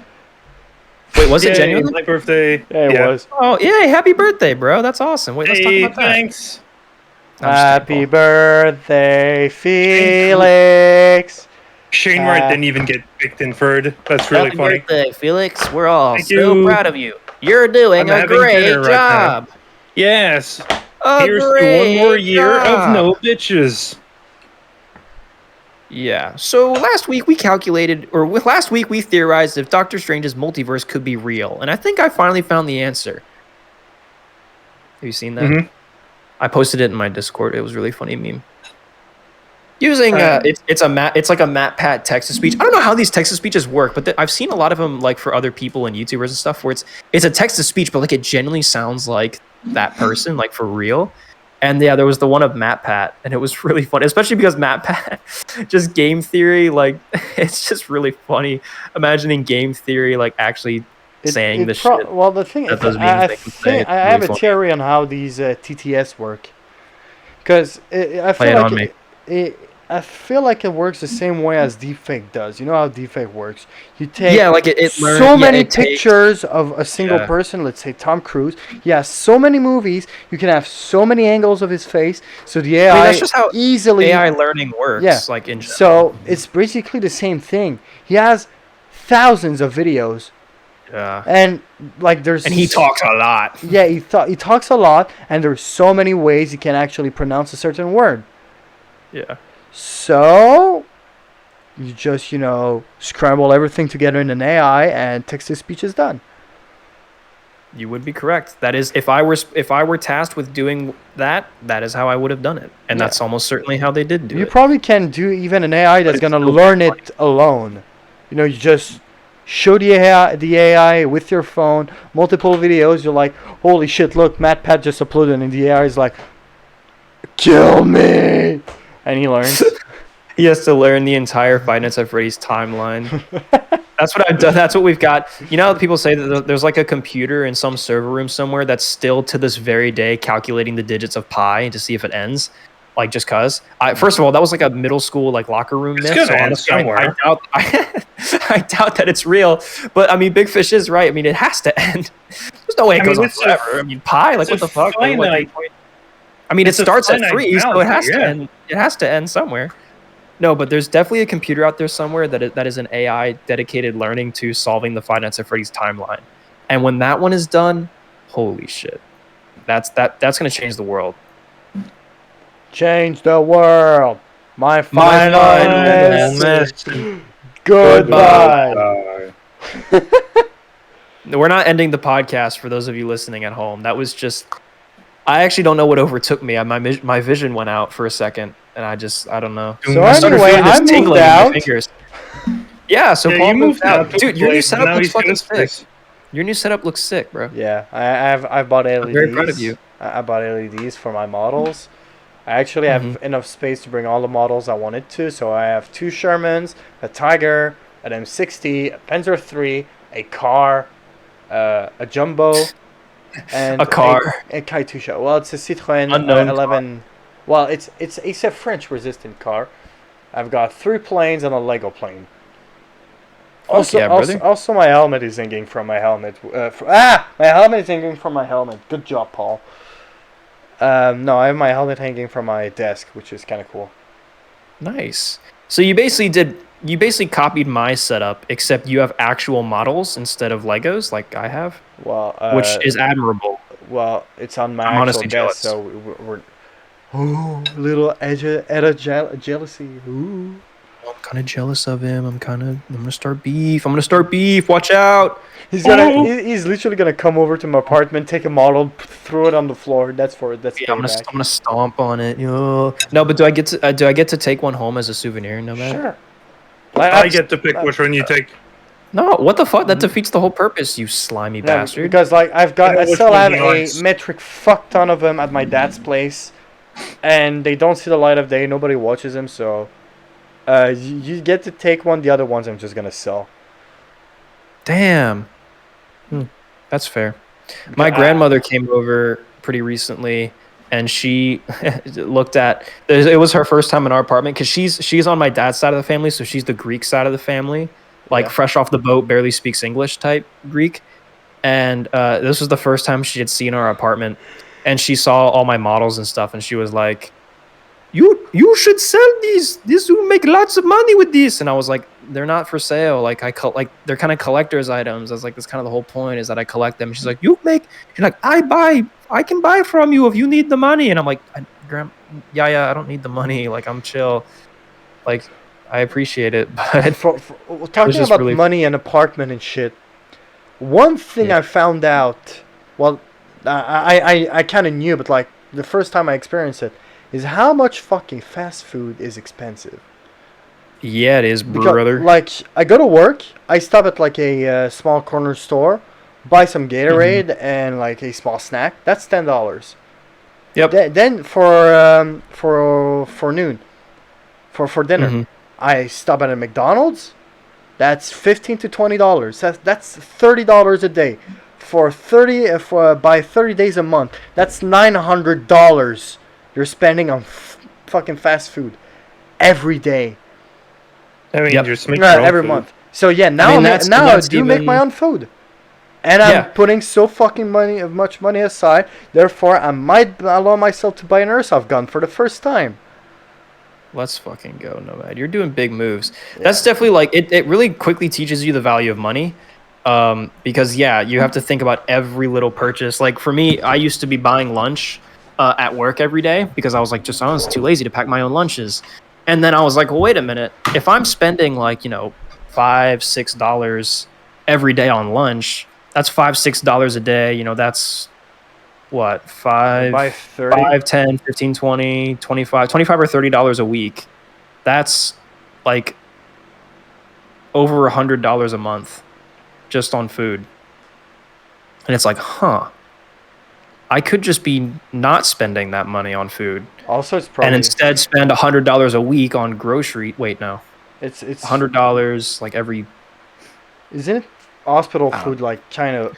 Wait, was it Yay, genuinely? my birthday? Yeah, it was. Oh, yay, happy birthday, bro. That's awesome. Wait, let's talk Hey, about that. thanks. Happy birthday, Felix. Shane Wright didn't even get picked in third. That's really Happy funny. birthday, Felix. We're all Thank so you. proud of you. You're doing I'm a having great dinner right now. job. Yes. A Here's to one great more year of job. no bitches. Yeah. So last week we theorized if Doctor Strange's multiverse could be real, and I think I finally found the answer. Have you seen that? Mhm. I posted it in my Discord. It was a really funny meme. Using it's like a MatPat text to speech. I don't know how these text to speeches work, but I've seen a lot of them like for other people and YouTubers and stuff where it's a text to speech, but like it genuinely sounds like that person, like for real. And yeah, there was the one of MatPat, and it was really funny, especially because MatPat, just game theory, like it's just really funny. Imagining game theory like actually saying the shit. Well, the thing that is, those I memes make them say. It's have really a funny. theory on how these TTS work, because I Play it feel on like I feel like it works the same way as deepfake does. You know how deepfake works? You take like it learns, so yeah, many it takes- pictures of a single Yeah. person. Let's say Tom Cruise. He has so many movies. You can have so many angles of his face. So the AI that's just how easily AI learning works. Yeah. Like in general. So it's basically the same thing. He has thousands of videos, Yeah. and like there's And he talks a lot. Yeah, he talks a lot, and there's so many ways he can actually pronounce a certain word. Yeah. So you just scramble everything together in an AI, and text to speech is done. You would be correct. That is, if I were tasked with doing that, that is how I would have done it, and Yeah. that's almost certainly how they did do You it. probably can do even an AI that's it's gonna still learn very it alone. You just show the AI with your phone, multiple videos. You're like, holy shit! Look, MatPat just uploaded, and the AI is like, kill me, and he learns. He has to learn the entire Five Nights at Freddy's timeline. That's what I've done. That's what we've got. You know how people say that there's like a computer in some server room somewhere that's still to this very day calculating the digits of pi to see if it ends, like just cause. First of all, that was like a middle school like locker room It's myth. gonna So end honestly, somewhere. I doubt that it's real. But I mean, Big Fish is right. I mean, it has to end. There's no way it goes on it's a- forever. I mean, pi, like it's what a the fuck? Like, what- finite- I mean, it it's a starts at finite 3, so it boundary, has to yeah. end. It has to end somewhere. No, but there's definitely a computer out there somewhere that is an AI dedicated learning to solving the Five Nights at Freddy's timeline. And when that one is done, holy shit, that's gonna change the world. Change the world. My final final message. Goodbye. We're not ending the podcast for those of you listening at home. That was just, I actually don't know what overtook me. My vision went out for a second, and I don't know. So I started anyway, feeling this I moved tingling in my out. fingers. Yeah, so Yeah, Paul you moved out. to Dude, a your new place, setup now looks he's got fucking his sick. place. Your new setup looks sick, bro. Yeah, I've bought LEDs. very proud of you. I bought LEDs for my models. I actually have enough space to bring all the models I wanted to. So I have 2 Shermans, a Tiger, an M60, a Panzer III, a car, a Jumbo, and A car. a Katusha. Well, it's a Citroën Unknown 11. Well, it's a French resistant car. I've got 3 planes and a Lego plane. Also, yeah, brother. also, my helmet is hanging from my helmet. My helmet is hanging from my helmet. Good job, Paul. No, I have my helmet hanging from my desk, which is kind of cool. Nice. So you basically copied my setup, except you have actual models instead of Legos, like I have, Well, which is admirable. well, it's on my I'm actual honestly desk, jealous. so we're little Eta jealousy. Ooh. I'm kind of jealous of him. I'm gonna start beef. Watch out. He's literally gonna come over to my apartment, take a model, throw it on the floor. That's Yeah, I'm payback. gonna stomp on it. No, but do I get to take one home as a souvenir? No matter. Sure. I get to pick which one you take. No, what the fuck? That defeats the whole purpose, you slimy No, bastard. because like I which still one have he a likes. metric fuck ton of them at my dad's place, and they don't see the light of day. Nobody watches them, so you get to take one. The other ones I'm just gonna sell. Damn. That's fair. My grandmother came over pretty recently, and she looked at. It was her first time in our apartment because she's on my dad's side of the family, so she's the Greek side of the family, like Yeah. fresh off the boat, barely speaks English type Greek. And this was the first time she had seen our apartment, and she saw all my models and stuff, and she was like, you should sell these. This will make lots of money with these. And I was like, they're not for sale. Like they're kind of collector's items. I was like, that's kind of the whole point, is that I collect them. She's like, she's like, I can buy from you if you need the money. And I'm like, yeah, I don't need the money. Like, I'm chill. Like, I appreciate it. But Talking about money and apartment and shit, one thing I found out, well, I kind of knew, but like the first time I experienced it, is how much fucking fast food is expensive. Yeah, it is, brother. Because, like, I go to work, I stop at like a small corner store, buy some Gatorade and like a small snack. That's $10. Yep. Then for noon, for dinner, I stop at a McDonald's. That's $15 to $20. That's $30 a day. By 30 days a month, that's $900 you're spending on fucking fast food every day. I mean, just make every month. So yeah, now I do make my own food, and I'm putting so fucking much money aside. Therefore, I might allow myself to buy an airsoft gun for the first time. Let's fucking go, Nomad. You're doing big moves. Yeah. That's definitely like it really quickly teaches you the value of money. Because you have to think about every little purchase. Like for me, I used to be buying lunch at work every day because I was like, I was too lazy to pack my own lunches. And then I was like, well, wait a minute. If I'm spending like, $5-6 every day on lunch, that's $5-6 a day. That's what, 5, 10, 15, 20, 25 or $30 a week. That's like over $100 a month just on food. And it's like, I could just be not spending that money on food. Also, it's probably, and instead spend $100 a week on grocery. Wait, no, it's $100 like every. Isn't it hospital food like kind of?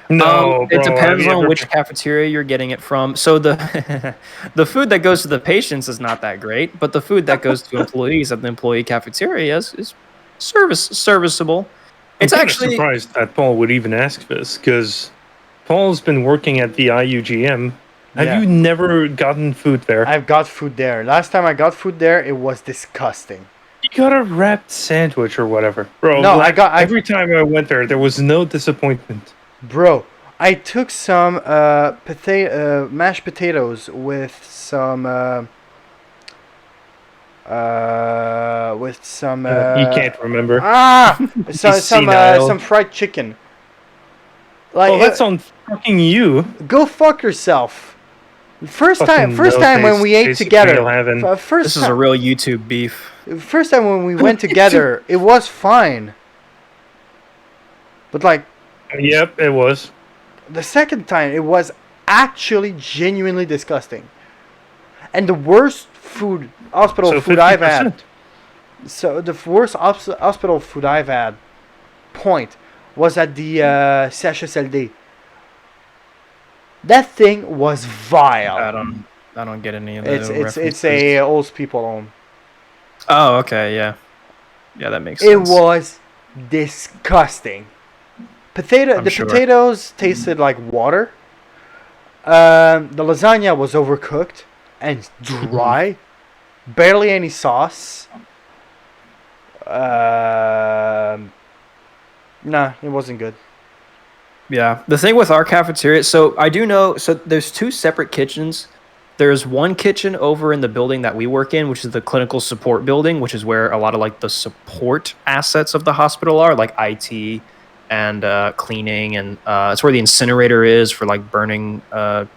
No, it depends on which cafeteria you're getting it from. So the the food that goes to the patients is not that great, but the food that goes to employees at the employee cafeteria is serviceable. It's actually surprised that Paul would even ask this, because Paul's been working at the IUGM. Have you never gotten food there? I've got food there. Last time I got food there, it was disgusting. You got a wrapped sandwich or whatever. Bro, no, every time I went there was no disappointment. Bro, I took some mashed potatoes with some you can't remember. Some fried chicken. Like, that's on fucking you. Go fuck yourself. First time when we ate together. This is a real YouTube beef. First time when we went together, it was fine. But like, yep, it was. The second time, it was actually genuinely disgusting. And the worst hospital food I've had. So the worst hospital food I've had, was at the CHSLD. That thing was vile. I don't get any of that. It's a old people home. Oh, okay, yeah, that makes sense. It was disgusting. Potatoes tasted like water. The lasagna was overcooked and dry. Barely any sauce. Nah, it wasn't good. Yeah, the thing with our cafeteria, so I do know, so there's two separate kitchens. There's one kitchen over in the building that we work in, which is the clinical support building, which is where a lot of like the support assets of the hospital are, like IT and cleaning, and it's where the incinerator is for like burning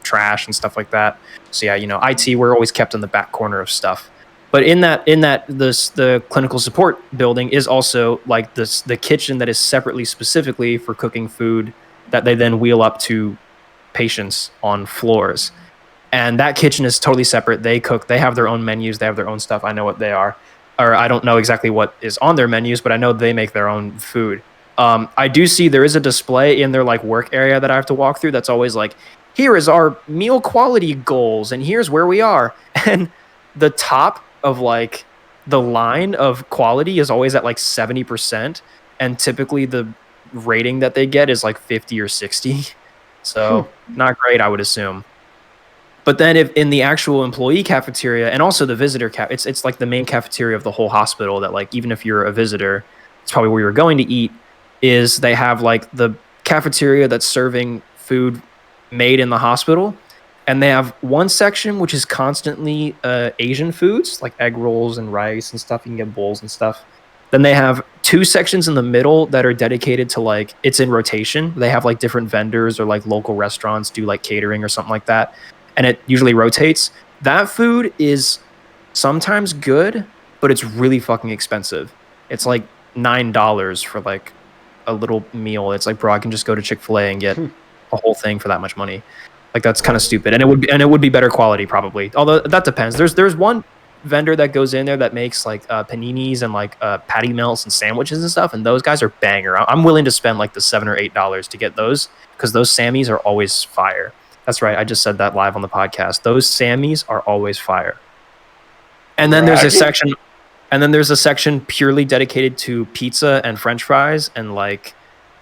trash and stuff like that. So yeah, IT, we're always kept in the back corner of stuff. But the clinical support building is also like the kitchen that is specifically for cooking food that they then wheel up to patients on floors. And that kitchen is totally separate. They cook, they have their own menus, they have their own stuff. I know what they are. Or I don't know exactly what is on their menus, but I know they make their own food. I do see there is a display in their like work area that I have to walk through that's always like, here is our meal quality goals and here's where we are. And the top of like the line of quality is always at like 70%, and typically the rating that they get is like 50 or 60. So not great, I would assume. But then if in the actual employee cafeteria and also the visitor it's like the main cafeteria of the whole hospital that like even if you're a visitor, it's probably where you're going to eat, is they have like the cafeteria that's serving food made in the hospital. And they have one section which is constantly Asian foods, like egg rolls and rice and stuff. You can get bowls and stuff. Then they have two sections in the middle that are dedicated to like, it's in rotation. They have like different vendors or like local restaurants do like catering or something like that. And it usually rotates. That food is sometimes good, but it's really fucking expensive. It's like $9 for like a little meal. It's like, bro, I can just go to Chick-fil-A and get a whole thing for that much money. Like that's kind of stupid. And it would be better quality probably. Although that depends. There's one vendor that goes in there that makes like paninis and like patty melts and sandwiches and stuff, and those guys are banger. I'm willing to spend like the $7 or $8 to get those because those Sammys are always fire. That's right. I just said that live on the podcast. Those Sammys are always fire. And then there's a section purely dedicated to pizza and French fries and like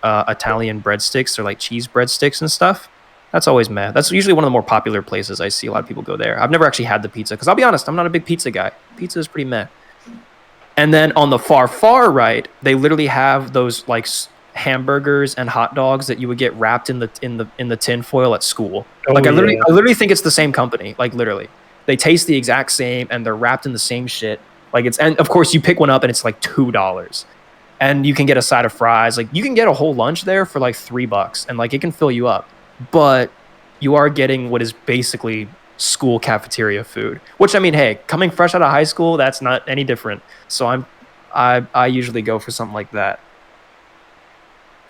Italian breadsticks or like cheese breadsticks and stuff. That's always meh. That's usually one of the more popular places I see a lot of people go there. I've never actually had the pizza because I'll be honest, I'm not a big pizza guy. Pizza is pretty meh. And then on the far right, they literally have those like hamburgers and hot dogs that you would get wrapped in the tin foil at school. Like I literally think it's the same company. Like literally, they taste the exact same and they're wrapped in the same shit. Like and of course you pick one up and it's like $2, and you can get a side of fries. Like you can get a whole lunch there for like $3, and like it can fill you up. But you are getting what is basically school cafeteria food. Which I mean, hey, coming fresh out of high school, that's not any different. So I usually go for something like that.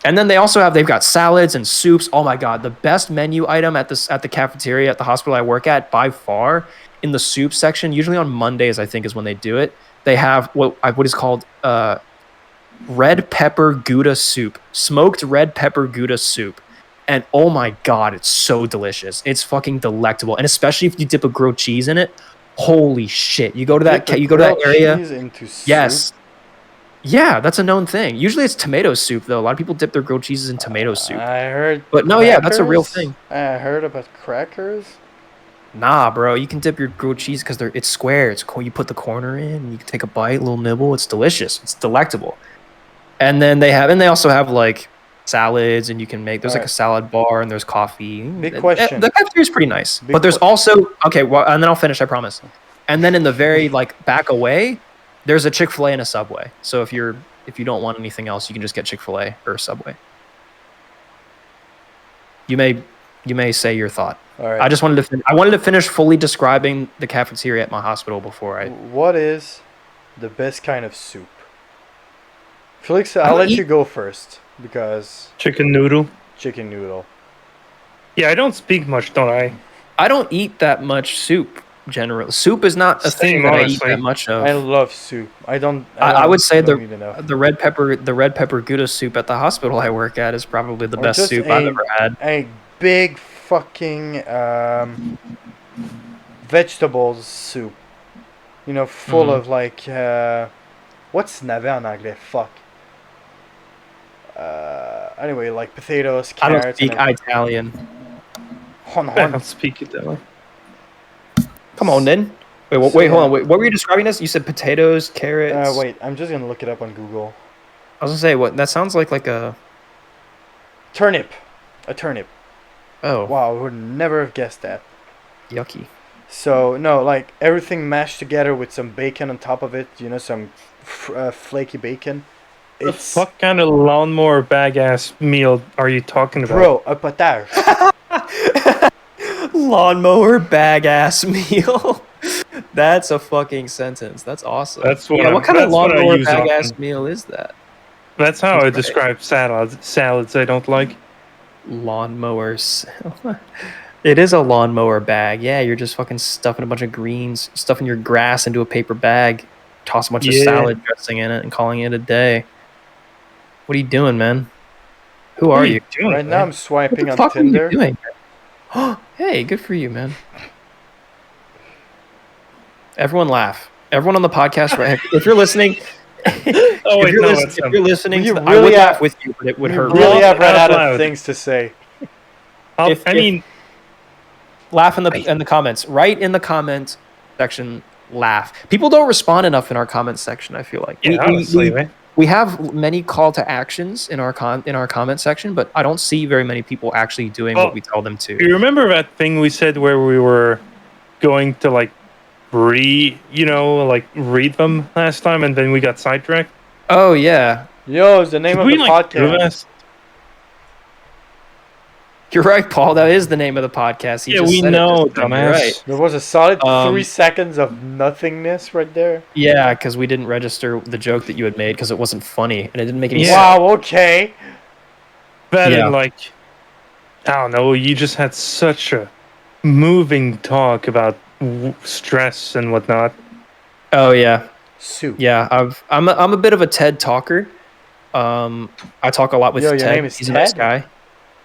And then they've got salads and soups. Oh my god, the best menu item at the cafeteria at the hospital I work at by far in the soup section. Usually on Mondays, I think is when they do it. They have what is called red pepper Gouda soup, smoked red pepper Gouda soup. And oh my god, it's so delicious. It's fucking delectable, and especially if you dip a grilled cheese in it. Holy shit! You go to that area. Into soup? Yes. Yeah, that's a known thing. Usually it's tomato soup, though. A lot of people dip their grilled cheeses in tomato soup. I heard. But no, yeah, that's a real thing. I heard about crackers. Nah, bro, you can dip your grilled cheese because it's square. It's cool. You put the corner in, and you can take a bite, a little nibble. It's delicious. It's delectable. And then they also have like salads, and you can make. There's like a salad bar, and there's coffee. Big question. The cafeteria is pretty nice, but there's also and then I'll finish. I promise. And then in the very like back away, there's a Chick-fil-A and a Subway. So if you don't want anything else, you can just get Chick-fil-A or Subway. You may say your thought. All right. I wanted to finish fully describing the cafeteria at my hospital before I. What is the best kind of soup? Felix, I'll let you go first because Chicken noodle. Chicken noodle. Yeah, I don't speak much, don't I? I don't eat that much soup. Generally, soup is not a thing that I eat that much of. I love soup. I would say the red pepper Gouda soup at the hospital I work at is probably the best soup I've ever had. A big fucking vegetables soup, full of like what's navet en anglais? Fuck. Anyway, like potatoes, carrots. I don't speak Italian. I don't speak Italian. Come on, then. Wait, hold on. Wait, what were you describing this? You said potatoes, carrots. Wait, I'm just gonna look it up on Google. I was gonna say what that sounds like a turnip. A turnip. Oh. Wow, I would never have guessed that. Yucky. So no, like everything mashed together with some bacon on top of it. Some flaky bacon. What fuck kind of lawnmower bag ass meal are you talking about? Bro, a potage. Lawnmower bag ass meal. That's a fucking sentence. That's awesome. What kind of lawnmower bag ass meal is that? That's how I describe salads I don't like. Lawnmowers. It is a lawnmower bag. Yeah, you're just fucking stuffing a bunch of greens, stuffing your grass into a paper bag, toss a bunch of salad dressing in it, and calling it a day. What are you doing, man? Who are you doing? Right now I'm swiping on Tinder. What the fuck are you doing? Hey, good for you, man. Everyone laugh. Everyone on the podcast, right? If you're listening, if you're listening, I would laugh with you, but it would hurt. Really have run out of things to say. Laugh in the comments. Write in the comment section. Laugh. People don't respond enough in our comment section. I feel like. Yeah, honestly, man. We have many call to actions in our comment section, but I don't see very many people actually doing what we tell them to. You remember that thing we said where we were going to like read them last time, and then we got sidetracked? Oh yeah. Yo, it's the name of the podcast. You're right, Paul. That is the name of the podcast. Yeah, we know, dumbass. Right. There was a solid 3 seconds of nothingness right there. Yeah, because we didn't register the joke that you had made because it wasn't funny and it didn't make any sense. Wow, okay. But I don't know, you just had such a moving talk about stress and whatnot. Oh yeah. Soup. Yeah, I'm a bit of a TED talker. I talk a lot with Ted. Your name is He's Ted? a nice guy.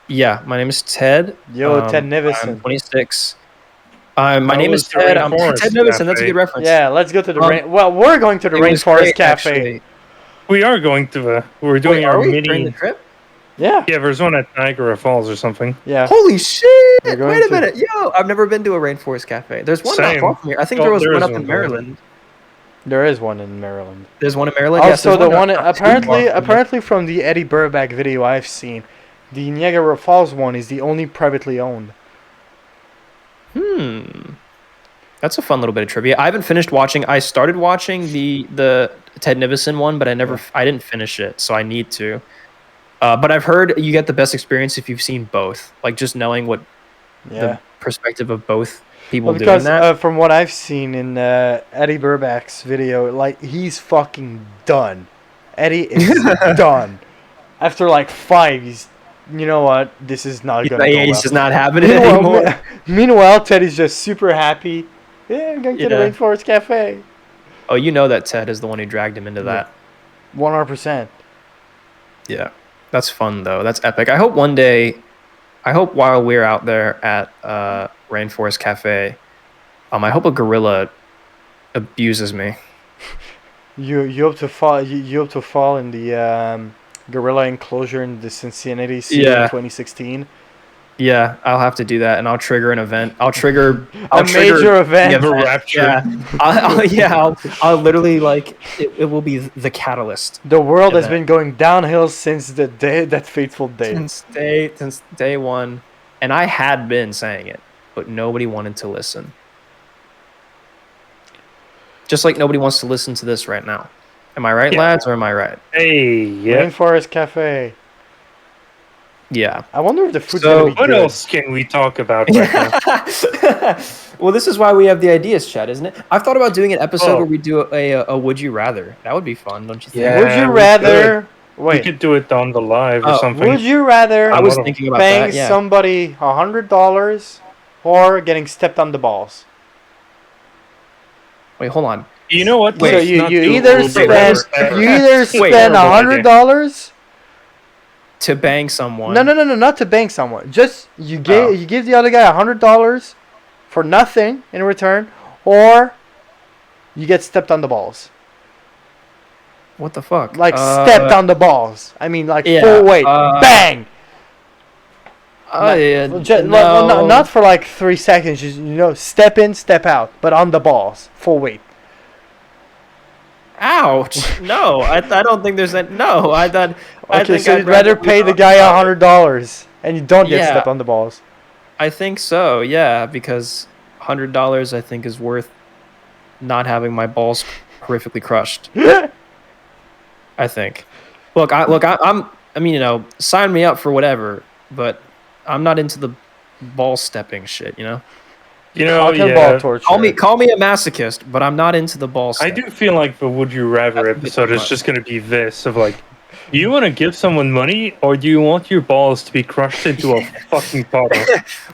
Yeah, my name is Ted. Yo, Ted Nivison. I'm 26. My name is Ted. I'm Ted Nivison. That's a good reference. Yeah, let's go to the we're going to the Rainforest Cafe. Actually. We are going to we're doing our mini during the trip. Yeah. Yeah, there's one at Niagara Falls or something. Yeah. Holy shit! Wait going a minute, yo! I've never been to a Rainforest Cafe. There's one not Same. far from here. I think there was there one is up in one. Maryland. There is one in Maryland. There's one in Maryland. Also, yes, the one not too far from here. apparently from the Eddie Burback video I've seen, the Niagara Falls one is the only privately owned. That's a fun little bit of trivia. I haven't finished watching. I started watching the Ted Nivison one, but I didn't finish it, so I need to. But I've heard you get the best experience if you've seen both, like just knowing what the perspective of both people doing that. From what I've seen in Eddie Burback's video, like he's fucking done. Eddie is done. After like 5, he's, you know what? This is not gonna go well. He's just not having it anymore. Meanwhile, Teddy's just super happy. Yeah, I'm going to the Rainforest Cafe. Oh, you know that Ted is the one who dragged him into that. 100%. Yeah. That's fun, though. That's epic. I hope one day, while we're out there at Rainforest Cafe, I hope a gorilla abuses me. You hope to fall. You hope to fall in the gorilla enclosure in the Cincinnati City in 2016. Yeah, I'll have to do that, and I'll trigger an event. I'll trigger major event. I'll literally it will be the catalyst. The world has been going downhill since that fateful day. Since day one, and I had been saying it, but nobody wanted to listen. Just like nobody wants to listen to this right now. Am I right, lads, or am I right? Hey, yeah. Rainforest Cafe. Yeah. I wonder if the food's gonna be what good. else can we talk about right now? Well, this is why we have the ideas chat, isn't it? I've thought about doing an episode where we do a Would You Rather. That would be fun, don't you think? Yeah, would you rather... We could do it on the live or something. Would you rather I was thinking about paying somebody $100 or getting stepped on the balls? Wait, hold on. You know what? So you either spend $100 to bang someone. No, not to bang someone. Just you give the other guy $100 for nothing in return, or you get stepped on the balls. What the fuck? Like stepped on the balls. I mean, like full weight, bang. Not for like 3 seconds. Just step in, step out, but on the balls, full weight. Ouch! No, I don't think there's that. No, I thought. Okay, so you'd rather pay the guy $100 and you don't get stepped on the balls. I think so. Yeah, because $100 I think is worth not having my balls horrifically crushed. I think. Look, I mean, sign me up for whatever, but I'm not into the ball stepping shit, ball torture. Call me a masochist, but I'm not into the ball step. I do feel like the Would You Rather episode is just going to be this of like, do you want to give someone money or do you want your balls to be crushed into a fucking puddle?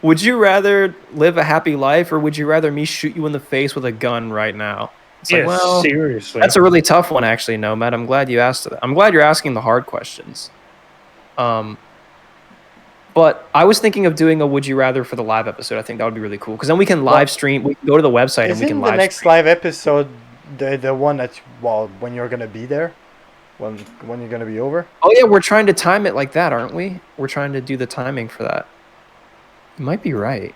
Would you rather live a happy life or would you rather me shoot you in the face with a gun right now? It's seriously. That's a really tough one, actually, Nomad. I'm glad you asked it. I'm glad you're asking the hard questions. But I was thinking of doing a Would You Rather for the live episode. I think that would be really cool. Because then we can live stream. We can go to the website and we can live stream. Isn't the next live episode the one that's, when you're going to be there? When you're going to be over? Oh, yeah. We're trying to time it like that, aren't we? We're trying to do the timing for that. You might be right.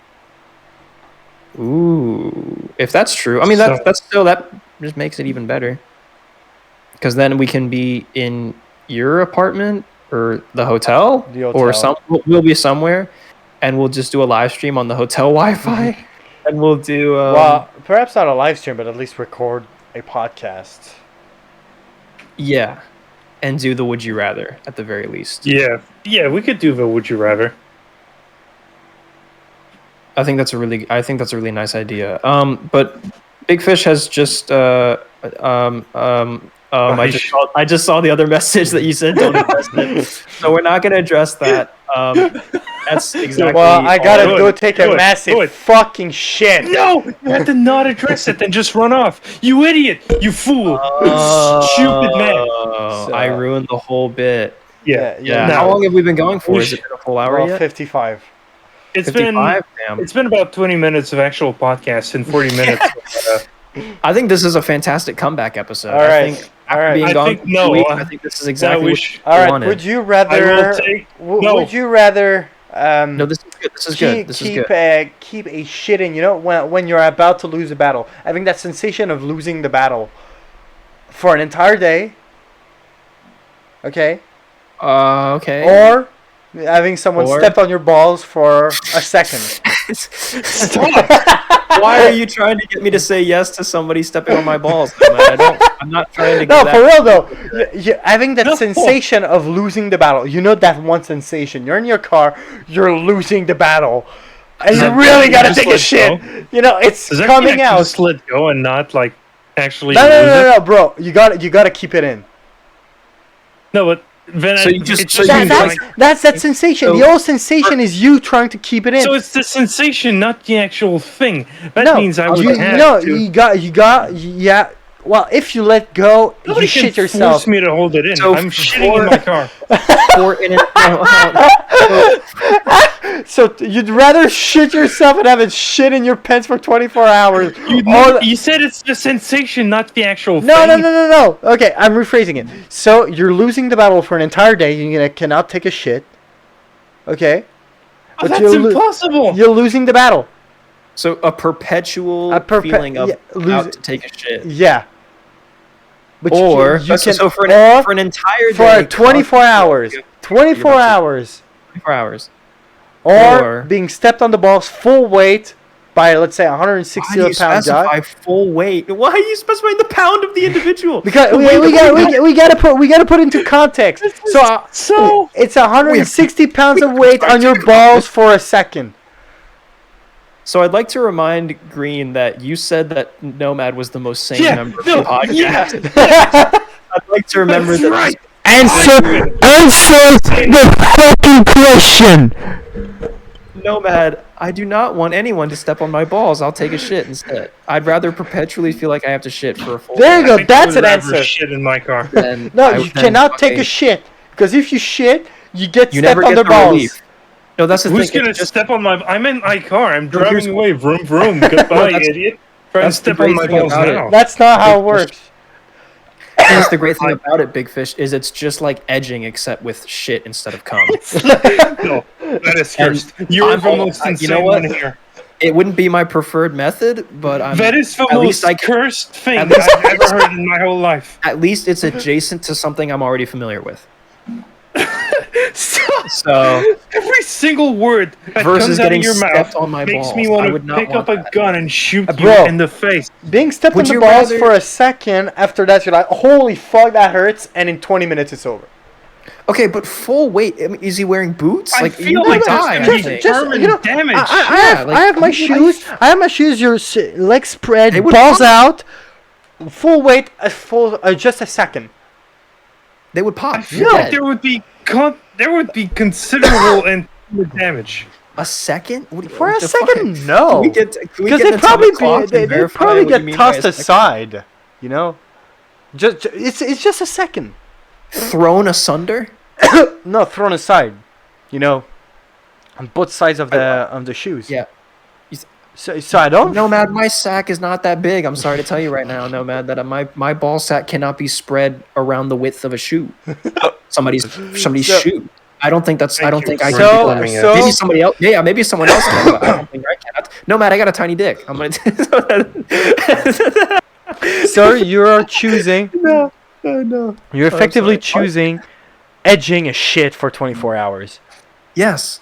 Ooh, if that's true, I mean that's still that just makes it even better. Because then we can be in your apartment or the hotel, The or hotel. we'll be somewhere, and we'll just do a live stream on the hotel Wi-Fi, and we'll do. Well, perhaps not a live stream, but at least record a podcast. Yeah, and do the Would You Rather at the very least. Yeah, we could do the Would You Rather. I think that's a really nice idea. But Big Fish has just I just saw the other message that you said don't address it. So we're not gonna address that. That's exactly. Well, I gotta all. go take a massive fucking shit. No, you have to not address it and just run off. You idiot! You fool! Stupid man. I ruined the whole bit. Yeah. Yeah. How long have we been going for? Is it been a full hour yet? 55. It's 55? been it's been about 20 minutes of actual podcast and 40 minutes. I think this is a fantastic comeback episode. All right. I think after being I gone think for 2 no. weeks, I think this is exactly what we All right. wanted. Would you I rather? will take no. Would you rather? No, this is good. This is good. This is good. Keep a shit in. You know, when you're about to lose a battle, having that sensation of losing the battle for an entire day. Okay. Okay. Or having someone step on your balls for a second. Stop. Why are you trying to get me to say yes to somebody stepping on my balls? I'm not trying to. No, for real though. Having that sensation of losing the battle. You know that one sensation. You're in your car. You're losing the battle, and you really gotta take a shit. You know it's coming out. Just let go and not like actually. No, bro. You gotta keep it in. No, but then so you just that's that sensation. The whole sensation is you trying to keep it in. So it's the sensation, not the actual thing. That means I would have to. You got. Yeah. Well, if you let go, Nobody you shit can yourself. Force me to hold it in. So I'm shitting in my car. So you'd rather shit yourself and have it shit in your pants for 24 hours? You said it's the sensation, not the actual thing. No. Okay, I'm rephrasing it. So you're losing the battle for an entire day. You cannot take a shit. Okay? But that's impossible. You're losing the battle. So a perpetual feeling of out to take a shit. Yeah. But or you can, so for an entire for day, 24 hours. 24 hours. 24 hours. Or being stepped on the balls full weight by, let's say, 160-pound guy. Full weight. Why are you specifying the pound of the individual? Because we gotta put into context. So it's 160 pounds of weight on your balls for a second. So I'd like to remind Green that you said that Nomad was the most sane member of the podcast. I'd like to remember that. Right. Answer the fucking question. Nomad, I do not want anyone to step on my balls. I'll take a shit instead. I'd rather perpetually feel like I have to shit for a full. There you go. That's an answer. Shit in my car. No, you cannot take a shit because if you shit, you get stepped on the balls. Relief. No, that's the Who's thing. gonna step on my? I'm in my car. I'm driving away. Vroom vroom. Goodbye, idiot. Try to step on my balls now. That's not how it works. That's the great thing about it, Big Fish, is it's just like edging except with shit instead of cum. No, that is cursed. You're the most insane one here. It wouldn't be my preferred method, but that is the most cursed thing I've ever heard in my whole life. At least it's adjacent to something I'm already familiar with. So every single word that comes out of your mouth makes me want to pick up a gun and shoot you in the face. Being stepped on the balls for a second, after that you're like, holy fuck, that hurts, and in 20 minutes it's over. Okay, but full weight. I mean, is he wearing boots? I feel like that's determined damage. I have my shoes. I have my shoes. Your legs spread, balls out, full weight, just a second. They would pop. I feel like there would be considerable and damage. A second? For a second, no. Because they'd probably get tossed aside. You know, it's just a second. Thrown asunder? No, thrown aside. You know, on both sides of the shoes. Yeah. So I don't. Nomad, my sack is not that big. I'm sorry to tell you right now, Nomad, that my ball sack cannot be spread around the width of a shoe. Somebody's shoe. I don't think that's. I don't think I can. So- do that. so- maybe somebody else. Yeah, maybe someone else can. But I don't think I can. No, Matt, I got a tiny dick. I'm gonna. Sir, you are choosing. No, no. You're effectively sorry. choosing edging a shit for 24 hours. Yes.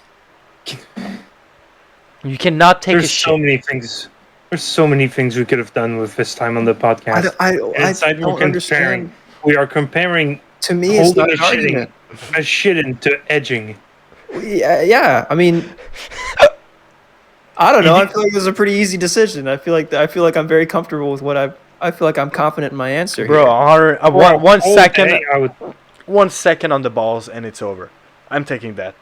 You cannot take a There's shit. so many things. There's so many things we could have done with this time on the podcast. I Inside we're don't understand. We are comparing To me, it's holding not a an argument. shit into edging. Yeah. I mean, I don't know. I feel like this is a pretty easy decision. I feel like I'm very comfortable with what I feel like I'm confident in my answer. Bro, here. one Whole second. day, I would 1 second on the balls and it's over. I'm taking that.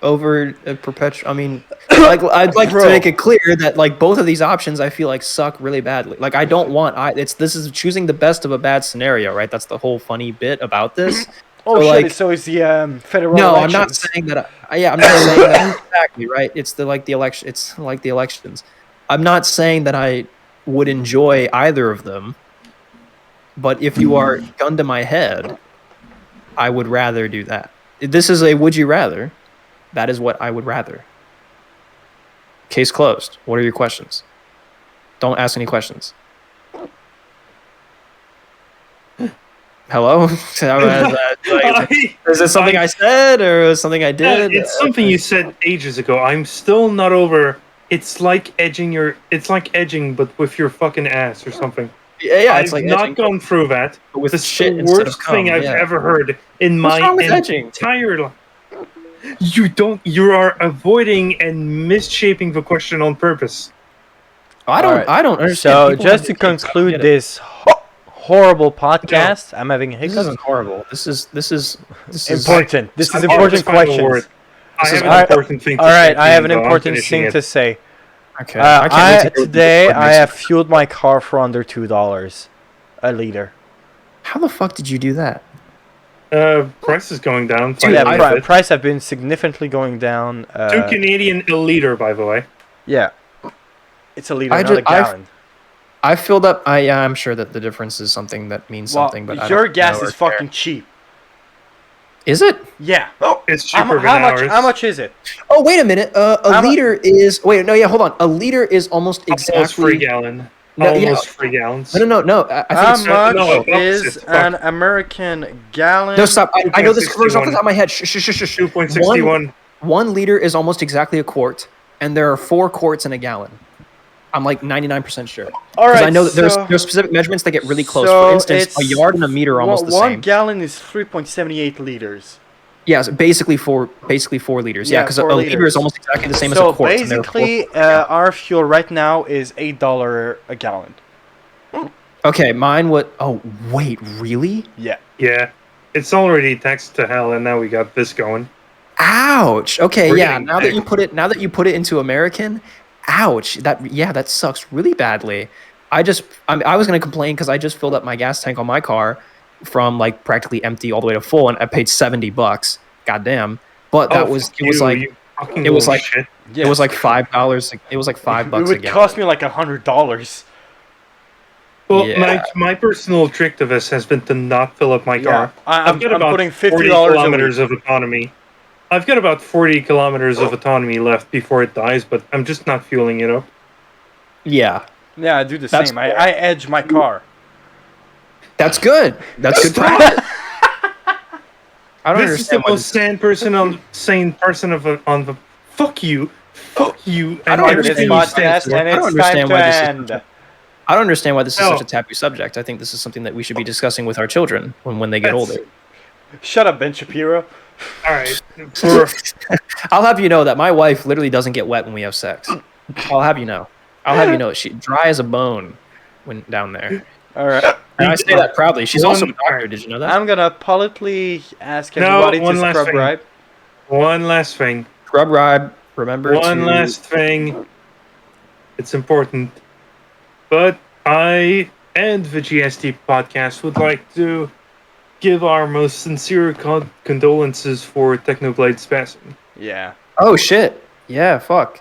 Over a perpetual. I mean, like I'd like Bro. to make it clear that like both of these options I feel like suck really badly. Like I don't want. This is choosing the best of a bad scenario, right? That's the whole funny bit about this. Oh So, shit! like- So it's the federal No, elections. I'm not saying that. I'm not saying that exactly, right? It's the election. It's like the elections. I'm not saying that I would enjoy either of them, but if you are gun to my head, I would rather do that. This is a would you rather. That is what I would rather. Case closed. What are your questions? Don't ask any questions. Hello? Is it something I said or was something I did? It's something you said ages ago. I'm still not over. It's like edging but with your fucking ass or something. Yeah, I've it's like not edging, gone through that. but with This shit is the instead of worst cum, thing I've yeah. ever heard in What's my wrong with edging? entire life. You are avoiding and misshaping the question on purpose. I Alright. don't understand. So People just to have dicks, I don't conclude get it. this horrible podcast, I'm having This hiccups. isn't horrible. This is Important. This is I'm important just final questions. word. I This have is- an important thing to All say. right, I have an so I'm important finishing thing it. to say. Okay. I can't wait to go Today record I this. have fueled my car for under $2 a liter. How the fuck did you do that? Price is going down. Dude, Yeah, finally a bit. price have been significantly going down. 2 Canadian a liter, by the way. Yeah, it's a liter, I not ju- a gallon. I filled up. I'm sure that the difference is something that means Well, something, but I your don't gas know or is care. fucking cheap. Is it? Yeah. It's How, cheaper how than much? ours. How much is it? Oh, wait a minute. A How mu- liter is. Wait, no, yeah, hold on. A liter is almost Almost exactly. free gallon. No, yeah. Almost 3 gallons. No. I think How it's. much no, is opposite. an American gallon? No, stop. I know this conversion off the 2.61. top of my head. Shh. 2.61. 1 liter is almost exactly a quart, and there are 4 quarts in a gallon. I'm like 99% sure. All Because right, I know that there's so- specific measurements that get really close. so For instance, a it's yard and a meter are almost the one same. gallon is 3.78 liters. Yeah, so basically 4 liters. Yeah, Yeah, because a 4 liter is liters. almost exactly the same So as a quart. and there are 4 basically, quarts in a gallon. our fuel right now is $8 a gallon. Okay, mine would. Oh wait, really? Yeah. Yeah. It's already taxed to hell, and now we got this going. Ouch. Okay, We're yeah. getting Now that big. you put it into American, ouch. That sucks really badly. I was gonna complain because I just filled up my gas tank on my car from like practically empty all the way to full, and I paid $70. Goddamn. But that Oh, was fuck it was you, like you fucking it was little like- shit. it was like $5. It was like $5 It a would gallon. cost me like $100. Well, Yeah. my personal trick to this has been to not fill up my car. I'm got about putting 40 $50 kilometers of autonomy. I've got about 40 kilometers of autonomy left before it dies, but I'm just not fueling it up. Yeah. Yeah, I do the That's same. I edge my car. That's good. That's good practice. I don't This is the understand why most sane person on the. Fuck you. I don't End this understand podcast, and I don't it's understand time to why this is end. I don't understand why this is No. such a taboo subject. I think this is something that we should be discussing with our children when they get That's- older. Shut up, Ben Shapiro. All right. For- I'll have you know that my wife literally doesn't get wet when we have sex. I'll have you know. She dry as a bone when down there. All right. And I say that proudly. She's also a doctor. Alright. Did you know that? I'm gonna politely ask No, everybody one to last scrub thing. right. One last thing. Scrub ride. Remember One to last thing. It's important. But I and the GST podcast would like to give our most sincere condolences for Technoblade's passing. Yeah. Oh shit. Yeah. Fuck.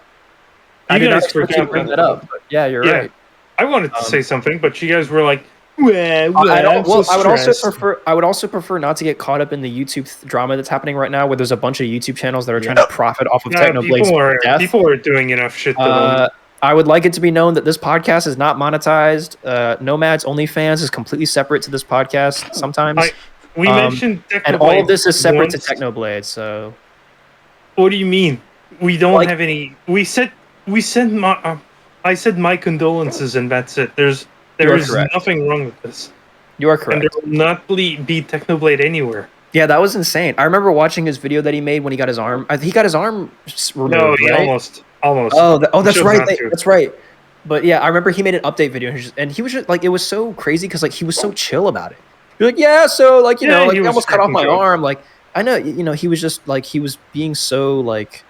I You did not guys expect you to forgot bring that. that up. But yeah, you're Yeah. right. I wanted to say something, but you guys were like, I I'm so would also stressed. prefer. I would also prefer not to get caught up in the YouTube drama that's happening right now, where there's a bunch of YouTube channels that are trying to profit off of Technoblade's death. People are doing enough shit to them. I would like it to be known that this podcast is not monetized. Nomad's OnlyFans is completely separate to this podcast. Sometimes We mentioned Technoblade and all of this is separate to once. Technoblade. So What do you mean? We don't Like- have any. I said my condolences, and that's it. There are is correct. nothing wrong with this, you are and correct. there will not be Technoblade anywhere. Yeah, that was insane. I remember watching his video that he made when he got his arm. He got his arm removed. No, he right? almost. That's Chose right. not to. That's right. But yeah, I remember he made an update video, and he was just like, it was so crazy because like he was so chill about it. You're like, yeah, so like you Yeah, know, like he I was almost cut off my cracking jokes. arm. Like I know, he was just like he was being so like,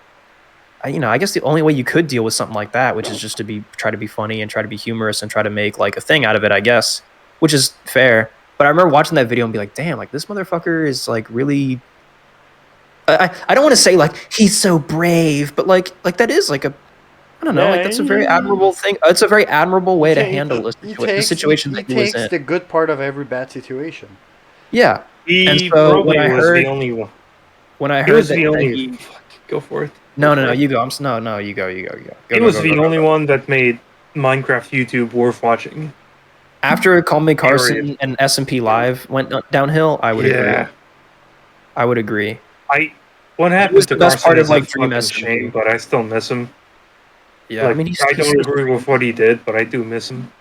I guess the only way you could deal with something like that, which is just to try to be funny and try to be humorous and try to make like a thing out of it, I guess, which is fair. But I remember watching that video and be like, damn, like this motherfucker is like really. I don't want to say like he's so brave, but like that is like a. I don't know. Like that's a very admirable thing. It's a very admirable way to handle the situation that he was takes in. the good part of every bad situation. Yeah. He And so probably when I was heard- the only one. When I He heard was that, the that only. he, Go for it. no, you go. No, you go. He was the only one that made Minecraft YouTube worth watching. After Call Me Carson Period. and SMP Live went downhill, I would agree. Yeah. I would agree. What was happened to the best Carson part of, is like, a Dream fucking SMP. shame, but I still miss him. Yeah, Like, I mean, he's I don't agree with what he did, but I do miss him.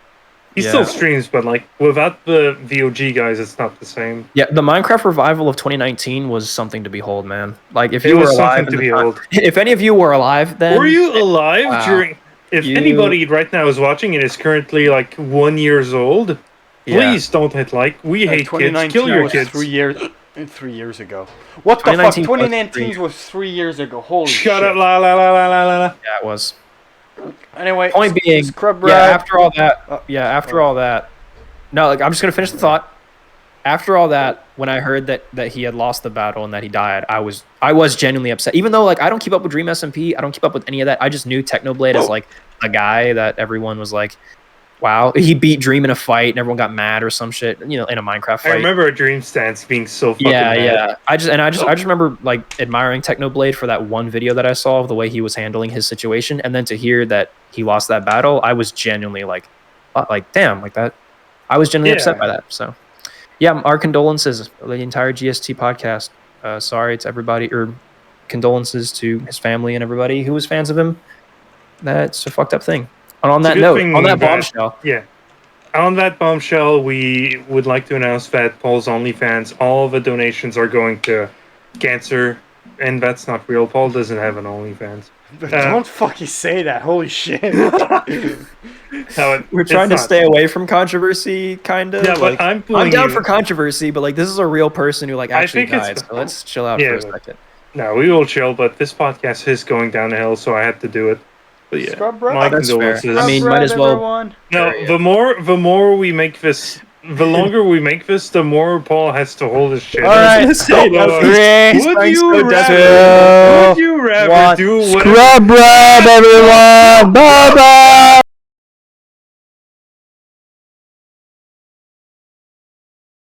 He Yeah. still streams, but like without the VOG guys, it's not the same. Yeah, the Minecraft revival of 2019 was something to behold, man. Like, if It you were was alive, something to behold. if any of you were alive, then Were you alive Wow. during? If You- anybody right now is watching and is currently like 1 year old, Yeah. please don't hit like. We hate kids. Kill your was kids. 3 years ago. What the fuck? 2019 was 2019 was 3 years ago. Holy Shut shit. up! La la la la la la. la. Yeah, it was. Anyway, Point being, Scrub yeah. Rag. After all that, Oh. all that. No, like I'm just gonna finish the thought. After all that, when I heard that he had lost the battle and that he died, I was genuinely upset. Even though like I don't keep up with Dream SMP, I don't keep up with any of that. I just knew Technoblade as like a guy that everyone was like, wow, he beat Dream in a fight and everyone got mad or some shit, in a Minecraft I fight. remember a Dream Stance being so fucking Yeah, mad. yeah. I just remember like admiring Technoblade for that one video that I saw of the way he was handling his situation, and then to hear that he lost that battle, I was genuinely like damn, like that. I was genuinely upset Yeah. by that. So, yeah, our condolences, the entire GST podcast. Sorry to everybody, or condolences to his family and everybody who was fans of him. That's a fucked up thing. And on It's a that good note, thing on that that- bombshell, Yeah. On that bombshell, we would like to announce that Paul's OnlyFans, all the donations are going to cancer, and that's not real. Paul doesn't have an OnlyFans. Don't fucking say that. Holy shit. No, we're trying to stay away from controversy, kind of. Yeah, but like, I'm I'm down you. for controversy, but like this is a real person who like I actually think it's- died. So let's chill out Yeah, for a but- second. No, we will chill, but this podcast is going down the hill, so I had to do it. But yeah, Scrub Rag. my That's fair. condolences. I mean, Scrub might Rag, as well- everyone. No, the more we make this, the longer we make this, the more Paul has to hold his shit. All right. Say that. Would you rather? desperate. Would you rather One. do whatever? Scrub Rag, everyone. Bye bye.